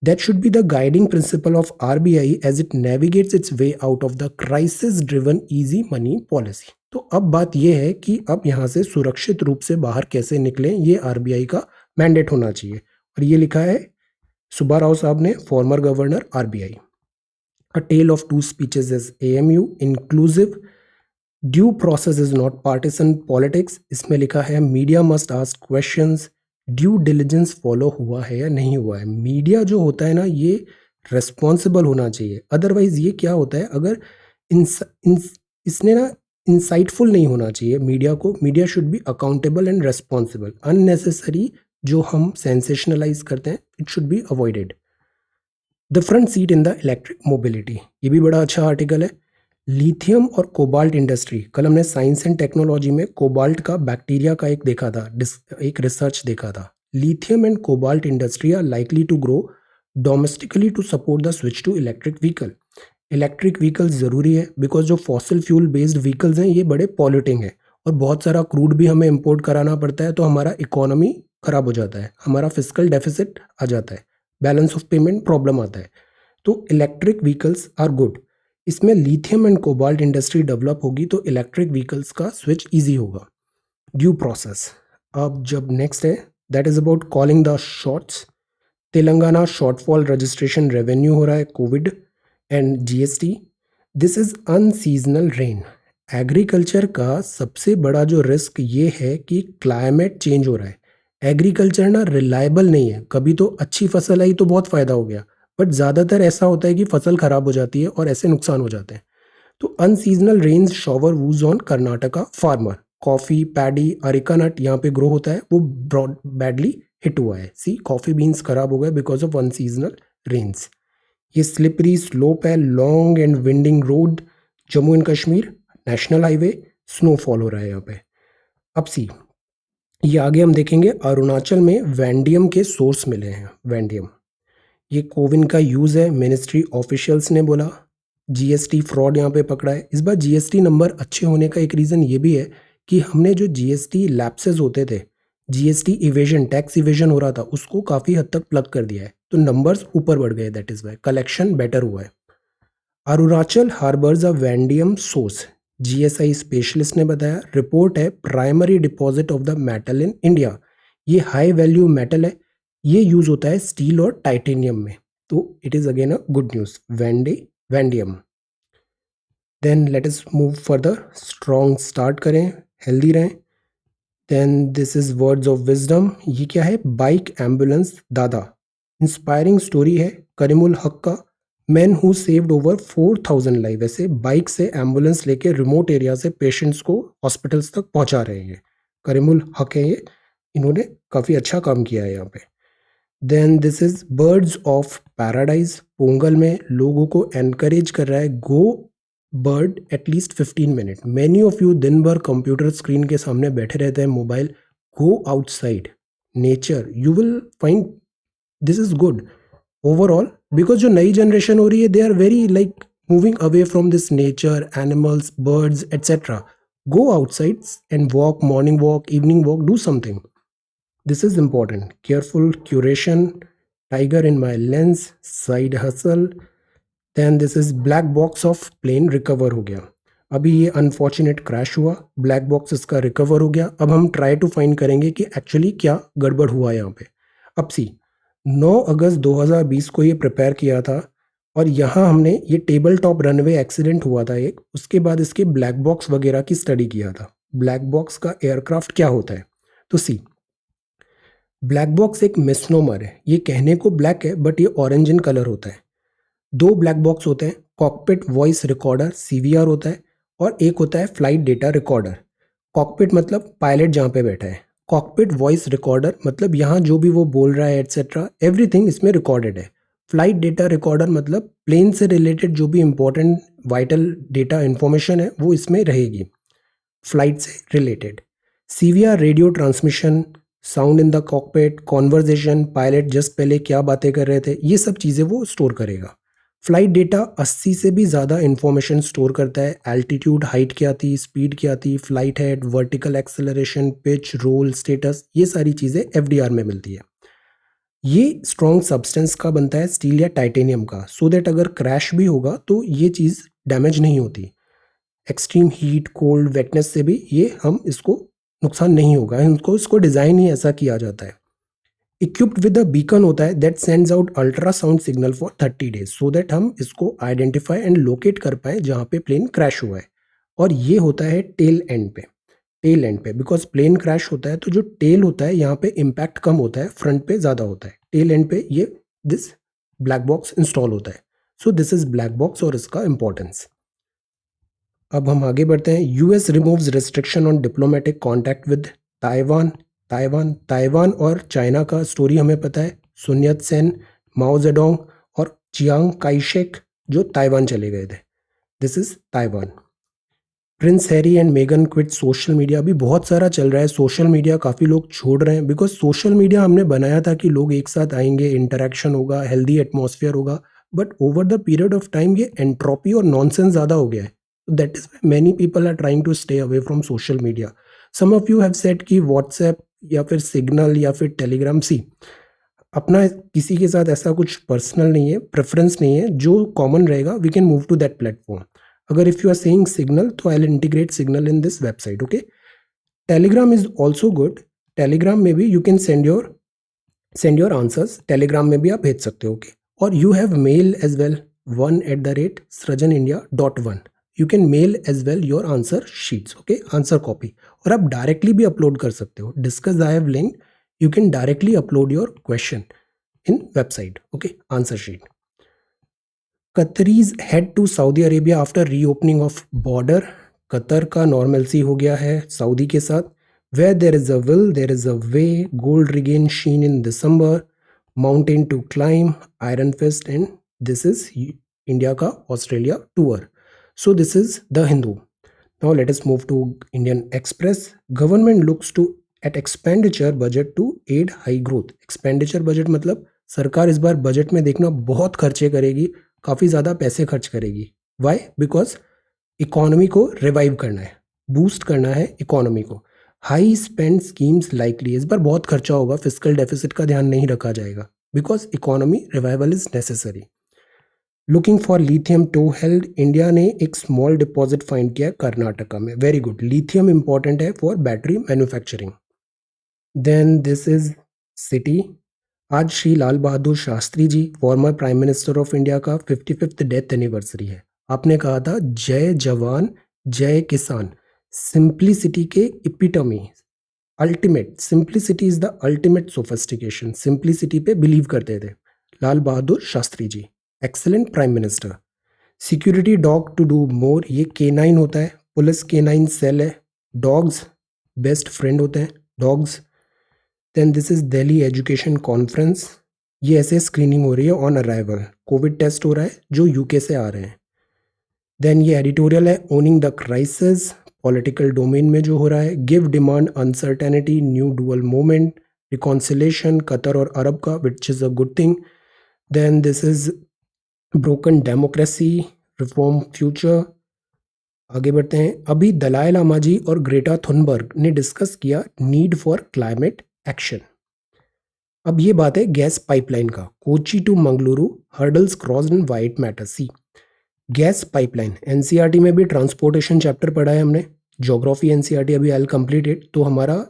That should be the guiding principle of RBI as it navigates its way out of the crisis-driven easy money policy. तो अब बात यह है कि अब यहाँ से सुरक्षित रूप से बाहर कैसे निकलें, ये आरबीआई का मैंडेट होना चाहिए। और ये लिखा है सुब्बा राव साहब ने, former governor RBI. A tale of two speeches is AMU, inclusive, due process is not partisan politics. इसमें लिखा है media must ask questions, due diligence follow हुआ है या नहीं हुआ है। मीडिया जो होता है ना, ये रेस्पॉन्सिबल होना चाहिए। अदरवाइज ये क्या होता है, अगर इसने ना इंसाइटफुल नहीं होना चाहिए मीडिया को। Media should be accountable and responsible. Unnecessary जो हम सेंसेशनलाइज करते हैं, it should be avoided. The front seat in the electric mobility, ये भी बड़ा अच्छा आर्टिकल है। लिथियम और कोबाल्ट इंडस्ट्री, कल हमने साइंस एंड टेक्नोलॉजी में कोबाल्ट का बैक्टीरिया का एक देखा था, एक रिसर्च देखा था। Lithium and cobalt industry are likely to grow domestically to support the switch to electric vehicle. Electric vehicles ज़रूरी है बिकॉज जो फॉसिल फ्यूल बेस्ड व्हीकल्स हैं ये बड़े पॉल्यूटिंग है, और बहुत सारा क्रूड भी हमें इंपोर्ट कराना पड़ता है, तो हमारा इकोनॉमी खराब हो जाता है, हमारा फिजिकल डेफिसिट आ जाता है, बैलेंस ऑफ पेमेंट प्रॉब्लम आता है। तो इलेक्ट्रिक व्हीकल्स आर गुड। इसमें lithium and cobalt industry develop होगी तो इलेक्ट्रिक व्हीकल्स का स्विच इजी होगा। ड्यू प्रोसेस, अब जब नेक्स्ट है that is about calling the shots. Telangana shortfall registration revenue हो रहा है, Covid and GST. This is unseasonal rain. Agriculture का सबसे बड़ा जो रिस्क ये है कि क्लाइमेट चेंज हो रहा है। एग्रीकल्चर ना रिलायबल नहीं है, कभी तो अच्छी फसल आई तो बहुत फ़ायदा हो गया, बट ज़्यादातर ऐसा होता है कि फसल खराब हो जाती है और ऐसे नुकसान हो जाते हैं। तो unseasonal rains shower woes on Karnataka farmer. Coffee, paddy, areca nut यहाँ पे ग्रो होता है, वो ब्रॉड बैडली हिट हुआ है। सी, कॉफ़ी बीन्स खराब हो गए बिकॉज ऑफ अनसीजनल रेन्स। ये स्लिपरी स्लोप है, long and winding road, Jammu and Kashmir, national highway, snowfall हो रहा है यहाँ पे। अब सी, ये आगे हम देखेंगे अरुणाचल में वैंडियम के सोर्स मिले हैं। वैंडियम, ये कोविन का यूज़ है, मिनिस्ट्री ऑफिशियल्स ने बोला। जीएसटी फ्रॉड यहाँ पे पकड़ा है। इस बार जीएसटी नंबर अच्छे होने का एक रीज़न ये भी है कि हमने जो जीएसटी लैप्सेस होते थे, जीएसटी इवेजन, टैक्स इवेजन हो रहा था, उसको काफ़ी हद तक प्लग कर दिया है, तो नंबर्स ऊपर बढ़ गए। That is Y collection better हुआ है। अरुणाचल हार्बर्स अ वैंडियम सोर्स, जीएसआई स्पेशलिस्ट ने बताया। रिपोर्ट है primary deposit of the metal in India. ये हाई वैल्यू मेटल है, ये यूज होता है स्टील और टाइटेनियम में, तो it is again a good news. Vanadium. Then let us move further. Strong start करें, हेल्दी रहें। Then this is words of wisdom. ये क्या है, बाइक एम्बुलेंस दादा, इंस्पायरिंग स्टोरी है करीमुल हक का। Man who saved over 4000 life, ऐसे बाइक से एम्बुलेंस लेके रिमोट एरिया से पेशेंट्स को हॉस्पिटल्स तक पहुंचा रहे हैं। करीमुल हक है ये, इन्होंने काफ़ी अच्छा काम किया है यहाँ पे। Then this is birds of paradise. Pongal में लोगों को एनकरेज कर रहा है, go bird at least 15 minute. Many of you दिन भर कंप्यूटर स्क्रीन के सामने बैठे रहते हैं, mobile. Go outside nature, you will find this is good overall, because जो नई जनरेशन हो रही है, they are very like moving away from this nature, animals, birds et cetera. Go outside and walk, morning walk, evening walk, do something. This is important. Careful curation, tiger in my lens, side hustle. Then this is black box of plane recover हो गया. अभी ये unfortunate crash हुआ, black box इसका recover हो गया. अब हम ट्राई टू फाइंड करेंगे कि एक्चुअली क्या गड़बड़ हुआ यहाँ पे. अब सी 9 अगस्त 2020 को ये प्रिपेयर किया था और यहाँ हमने ये टेबल टॉप रनवे एक्सीडेंट हुआ था एक, उसके बाद इसके ब्लैक बॉक्स वगैरह की स्टडी किया था. ब्लैक बॉक्स का एयरक्राफ्ट क्या होता है? तो सी ब्लैक बॉक्स एक मिसनोमर है. ये कहने को ब्लैक है बट ये ऑरेंज इन कलर होता है. दो ब्लैक बॉक्स होते हैं. कॉकपिट वॉइस रिकॉर्डर सीवीआर होता है और एक होता है फ्लाइट डेटा रिकॉर्डर. कॉकपिट मतलब पायलट जहाँ पे बैठा है. कॉकपिट वॉइस रिकॉर्डर मतलब यहाँ जो भी वो बोल रहा है एटसेट्रा एवरीथिंग इसमें रिकॉर्डेड है. फ्लाइट डेटा रिकॉर्डर मतलब प्लेन से रिलेटेड जो भी इंपॉर्टेंट वाइटल डेटा इंफॉर्मेशन है वो इसमें रहेगी फ्लाइट से related. CVR radio transmission, sound in the cockpit, conversation, pilot just पहले क्या बातें कर रहे थे, ये सब चीज़ें वो स्टोर करेगा. फ्लाइट डेटा 80 से भी ज़्यादा इंफॉर्मेशन स्टोर करता है. एल्टीट्यूड, हाइट क्या थी, स्पीड क्या थी, flight head, vertical acceleration, pitch, roll, status, ये सारी चीज़ें एफडीआर में मिलती है. ये स्ट्रॉन्ग सब्सटेंस का बनता है, स्टील या टाइटेनियम का, सो दैट अगर क्रैश भी होगा तो ये चीज़ डैमेज नहीं होती. एक्सट्रीम हीट, कोल्ड, वेटनेस से भी ये हम इसको नुकसान नहीं होगा. इसको डिज़ाइन ही ऐसा किया जाता है. इक्विप्ड विद अ बीकन होता है that sends out ultrasound signal for 30 days so that हम इसको आइडेंटिफाई एंड लोकेट कर पाए जहाँ पे प्लेन क्रैश हुआ है. और ये होता है टेल एंड पे. टेल एंड पे बिकॉज प्लेन क्रैश होता है तो जो टेल होता है यहाँ पे इम्पैक्ट कम होता है, फ्रंट पे ज़्यादा होता है. टेल एंड पे ये दिस ब्लैक बॉक्स इंस्टॉल होता है. सो दिस इज ब्लैक बॉक्स और इसका इंपॉर्टेंस. अब हम आगे बढ़ते हैं. US removes restriction on diplomatic contact with Taiwan. Taiwan और चाइना का स्टोरी हमें पता है. सुन यत सेन, माओ जेडोंग और चियांग काइशेक जो ताइवान चले गए थे. This is Taiwan. Prince Harry and Megan quit social media. अभी बहुत सारा चल रहा है सोशल मीडिया, काफ़ी लोग छोड़ रहे हैं बिकॉज सोशल मीडिया हमने बनाया था कि लोग एक साथ आएंगे, इंटरेक्शन होगा, हेल्दी एटमॉस्फेयर होगा. But over the period of time ये एंट्रोपी और नॉनसेंस ज़्यादा हो गया है. That is many people are trying to stay away from social media. Some of you have said कि व्हाट्सएप या फिर सिग्नल या फिर टेलीग्राम. सी अपना किसी के साथ ऐसा कुछ पर्सनल नहीं है, प्रेफरेंस नहीं है. जो कॉमन रहेगा we can move to that platform. अगर if you are saying Signal तो I will integrate Signal in this website. Okay, Telegram is also good. Telegram में भी you can send your answers. Telegram में भी आप भेज सकते हो. ओके, और you have mail as well 1@srajanindia.1. You can mail as well your answer sheets. Okay, answer copy. और आप डायरेक्टली भी अपलोड कर सकते हो. Discuss I have link, you can directly upload your question in website. Okay, answer sheet. Qataris head to Saudi Arabia after reopening of border. Qatar का normalcy हो गया है सऊदी के साथ. Where there is a will, there is a way. Gold regain sheen in December. Mountain to climb. Iron Fist. And this is India का Australia tour. So this is the Hindu. Now let us move to Indian Express. Government looks to at expenditure budget to aid high growth. Expenditure budget मतलब सरकार इस बार budget में देखना बहुत खर्चे करेगी, काफ़ी ज़्यादा पैसे खर्च करेगी. वाई? बिकॉज इकोनॉमी को रिवाइव करना है, बूस्ट करना है इकोनॉमी को. High spend schemes likely. इस बार बहुत खर्चा होगा, फिजिकल डेफिसिट का ध्यान नहीं रखा जाएगा because economy revival is necessary. Looking for lithium toehold. India ने एक स्मॉल डिपॉजिट फाइंड किया कर्नाटका में. Very good. लिथियम इंपॉर्टेंट है for battery manufacturing. Then this is city. आज Shri Lal Bahadur Shastri ji, former prime minister of India का 55th डेथ एनिवर्सरी है. आपने कहा था जय जवान जय किसान. सिंप्लिसिटी के epitome, ultimate. Simplicity is the ultimate sophistication. Simplicity पे बिलीव करते थे Lal Bahadur Shastri ji. Excellent prime minister. Security dog to do more. ये K9 होता है, पुलिस K9 सेल है. डॉग्स बेस्ट फ्रेंड होते हैं dogs. Then this is Delhi education conference. ये ऐसे स्क्रीनिंग हो रही है ऑन अराइवल. कोविड टेस्ट हो रहा है जो यूके से आ रहे हैं. देन ये एडिटोरियल है owning the crisis. Political domain में जो हो रहा है. Give demand uncertainty, new dual moment, reconciliation Qatar और अरब का, which is a good thing. Then this is broken democracy, reform future. आगे बढ़ते हैं। अभी दलाई लामा जी और ग्रेटा थुनबर्ग ने डिस्कस किया नीड फॉर क्लाइमेट एक्शन। अब ये बात है गैस पाइपलाइन का, Kochi to Mangaluru hurdles crossed in white matter C. Gas pipeline NCERT में भी ट्रांसपोर्टेशन चैप्टर पढ़ा है हमने, ज्योग्राफी एनसीईआरटी अभी आई कंप्लीटेड, तो हमारा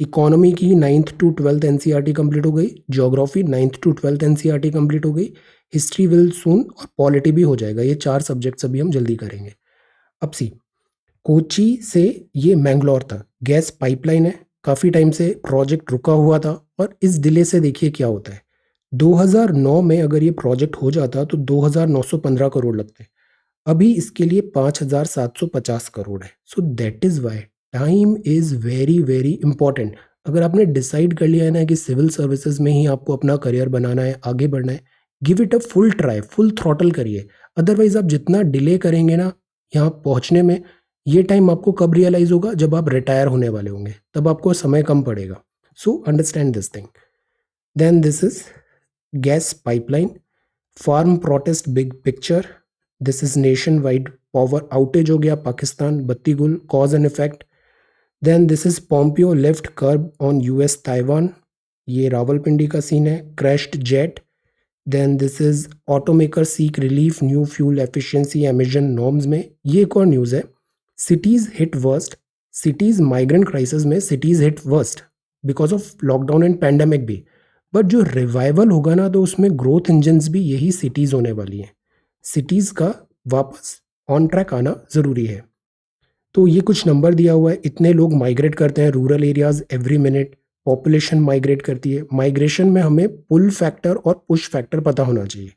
इकोनॉमी की 9th to 12th NCERT complete हो गई, geography 9th to 12th NCERT complete हो गई, हिस्ट्री विल सून और पॉलिटी भी हो जाएगा। ये 4 सब्जेक्ट्स अभी हम जल्दी करेंगे। अब सी, कोची से ये मैंगलोर तक गैस पाइपलाइन है, काफ़ी टाइम से प्रोजेक्ट रुका हुआ था और इस डिले से देखिए क्या होता है। 2009 में अगर ये प्रोजेक्ट हो जाता तो 2,915 करोड़ लगते, अभी इसके लिए 5,750 करोड़ है। So that is Y time is very very important. अगर आपने डिसाइड कर लिया है ना कि सिविल सर्विसेज में ही आपको अपना करियर बनाना है, आगे बढ़ना है, give it a full try, full throttle करिए। अदरवाइज आप जितना डिले करेंगे ना यहाँ पहुँचने में, ये टाइम आपको कब रियलाइज होगा, जब आप रिटायर होने वाले होंगे, तब आपको समय कम पड़ेगा। So understand this thing. Then this is gas pipeline, farm protest big picture, this is nationwide power outage हो गया पाकिस्तान, बत्ती गुल, cause and effect. Then this is Pompeo left curb on US Taiwan, ये रावलपिंडी का scene है, crashed jet. Then this is automaker seek relief new fuel efficiency emission norms में, ये एक और न्यूज़ है। Cities hit worst, cities migrant crisis में cities hit worst because of lockdown and pandemic भी, बट जो रिवाइवल होगा ना तो उसमें ग्रोथ इंजन्स भी यही सिटीज़ होने वाली हैं। सिटीज़ का वापस ऑन ट्रैक आना ज़रूरी है। तो ये कुछ नंबर दिया हुआ है, इतने लोग माइग्रेट करते हैं rural areas every minute, population migrate करती है। माइग्रेशन में हमें पुल फैक्टर और पुश फैक्टर पता होना चाहिए।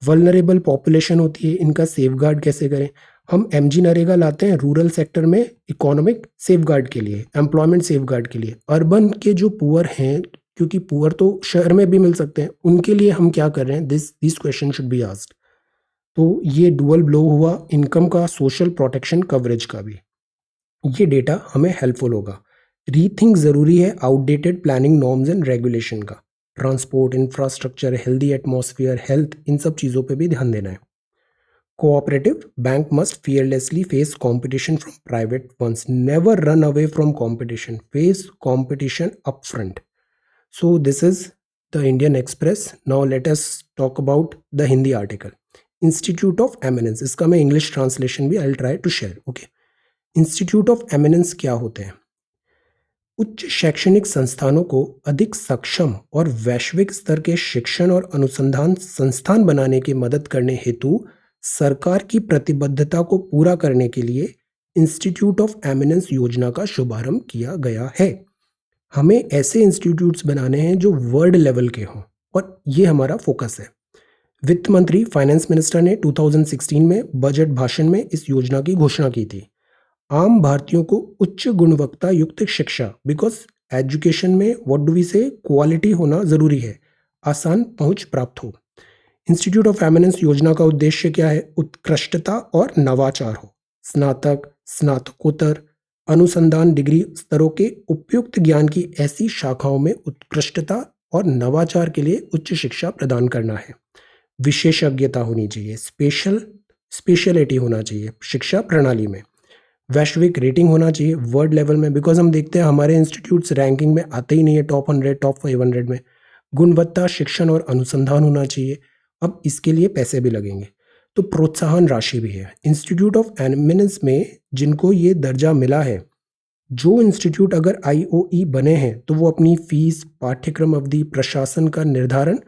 वल्नरेबल पॉपुलेशन होती है, इनका सेफगार्ड कैसे करें। हम एमजी नरेगा लाते हैं रूरल सेक्टर में इकोनॉमिक सेफगार्ड के लिए, एम्प्लॉयमेंट सेफगार्ड के लिए। अर्बन के जो पुअर हैं, क्योंकि पुअर तो शहर में भी मिल सकते हैं, उनके लिए हम क्या कर रहे हैं, this question should be asked. तो ये डुअल ब्लो हुआ इनकम का, सोशल प्रोटेक्शन कवरेज का भी। ये डेटा हमें हेल्पफुल होगा। रीथिंक ज़रूरी है outdated planning norms and regulation का, transport, infrastructure, healthy atmosphere, health, इन सब चीज़ों पे भी ध्यान देना है। Cooperative bank must fearlessly face competition from private ones, never run away from competition, face competition upfront. So this is the Indian Express. Now let us talk about the Hindi article. Institute of Eminence, इसका मैं English translation भी I'll try to share. Okay. Institute of eminence क्या होते हैं? उच्च शैक्षणिक संस्थानों को अधिक सक्षम और वैश्विक स्तर के शिक्षण और अनुसंधान संस्थान बनाने की मदद करने हेतु सरकार की प्रतिबद्धता को पूरा करने के लिए इंस्टीट्यूट ऑफ एमिनेंस योजना का शुभारंभ किया गया है। हमें ऐसे इंस्टीट्यूट्स बनाने हैं जो वर्ल्ड लेवल के हों और ये हमारा फोकस है। वित्त मंत्री, फाइनेंस मिनिस्टर ने 2016 में बजट भाषण में इस योजना की घोषणा की थी। आम भारतीयों को उच्च गुणवत्ता युक्त शिक्षा, बिकॉज एजुकेशन में व्हाट डू वी से, क्वालिटी होना ज़रूरी है, आसान पहुंच प्राप्त हो। इंस्टीट्यूट ऑफ एमिनेंस योजना का उद्देश्य क्या है? उत्कृष्टता और नवाचार हो। स्नातक, स्नातकोत्तर, अनुसंधान डिग्री स्तरों के उपयुक्त ज्ञान की ऐसी शाखाओं में उत्कृष्टता और नवाचार के लिए उच्च शिक्षा प्रदान करना है। विशेषज्ञता होनी चाहिए, स्पेशलिटी होना चाहिए शिक्षा प्रणाली में। वैश्विक रेटिंग होना चाहिए वर्ल्ड लेवल में, बिकॉज हम देखते हैं हमारे इंस्टीट्यूट्स रैंकिंग में आते ही नहीं है टॉप 100, टॉप 500 में। गुणवत्ता शिक्षण और अनुसंधान होना चाहिए। अब इसके लिए पैसे भी लगेंगे, तो प्रोत्साहन राशि भी है। इंस्टीट्यूट ऑफ एमिनेंस में जिनको ये दर्जा मिला है, जो इंस्टीट्यूट अगर IOE बने हैं तो वो अपनी फीस, पाठ्यक्रम अवधि, प्रशासन का निर्धारण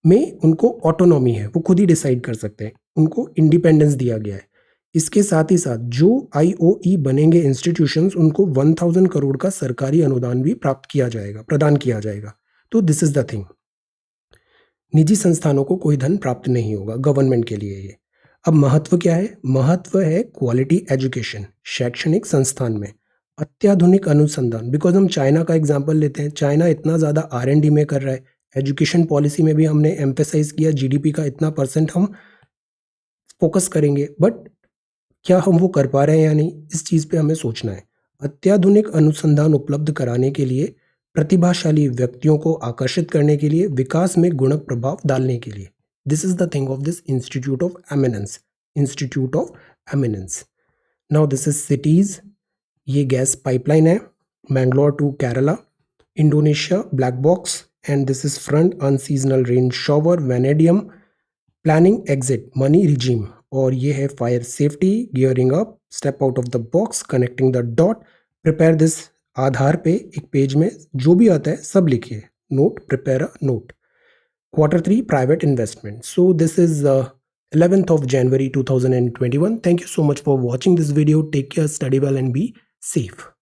में उनको ऑटोनॉमी है, वो खुद ही डिसाइड कर सकते हैं, उनको इंडिपेंडेंस दिया गया है। इसके साथ ही साथ जो IOE बनेंगे इंस्टीट्यूशंस, उनको 1000 करोड़ का सरकारी अनुदान भी प्राप्त किया जाएगा, प्रदान किया जाएगा। तो दिस इज द थिंग। निजी संस्थानों को कोई धन प्राप्त नहीं होगा, गवर्नमेंट के लिए ये। अब महत्व क्या है? महत्व है क्वालिटी एजुकेशन, शैक्षणिक संस्थान में अत्याधुनिक अनुसंधान। बिकॉज हम चाइना का एग्जाम्पल लेते हैं, चाइना इतना ज़्यादा R&D में कर रहा है, एजुकेशन पॉलिसी में भी हमने एम्फेसाइज किया GDP का इतना % हम फोकस करेंगे, बट क्या हम वो कर पा रहे हैं या नहीं, इस चीज़ पे हमें सोचना है। अत्याधुनिक अनुसंधान उपलब्ध कराने के लिए, प्रतिभाशाली व्यक्तियों को आकर्षित करने के लिए, विकास में गुणक प्रभाव डालने के लिए। This is the thing of this institute of eminence, institute of eminence. Now this is cities, ये गैस पाइपलाइन है, Mangalore to Kerala, Indonesia black box, and this is front unseasonal rain shower vanadium, planning exit money regime, और ये है fire safety gearing up, step out of the box, connecting the dot, prepare this. Aadhaar पे एक page में जो भी आता है सब लिखिए, note, prepare a note. Quarter 3 private investment. So this is 11th of January 2021. Thank you so much for watching this video. Take care, study well, and be safe.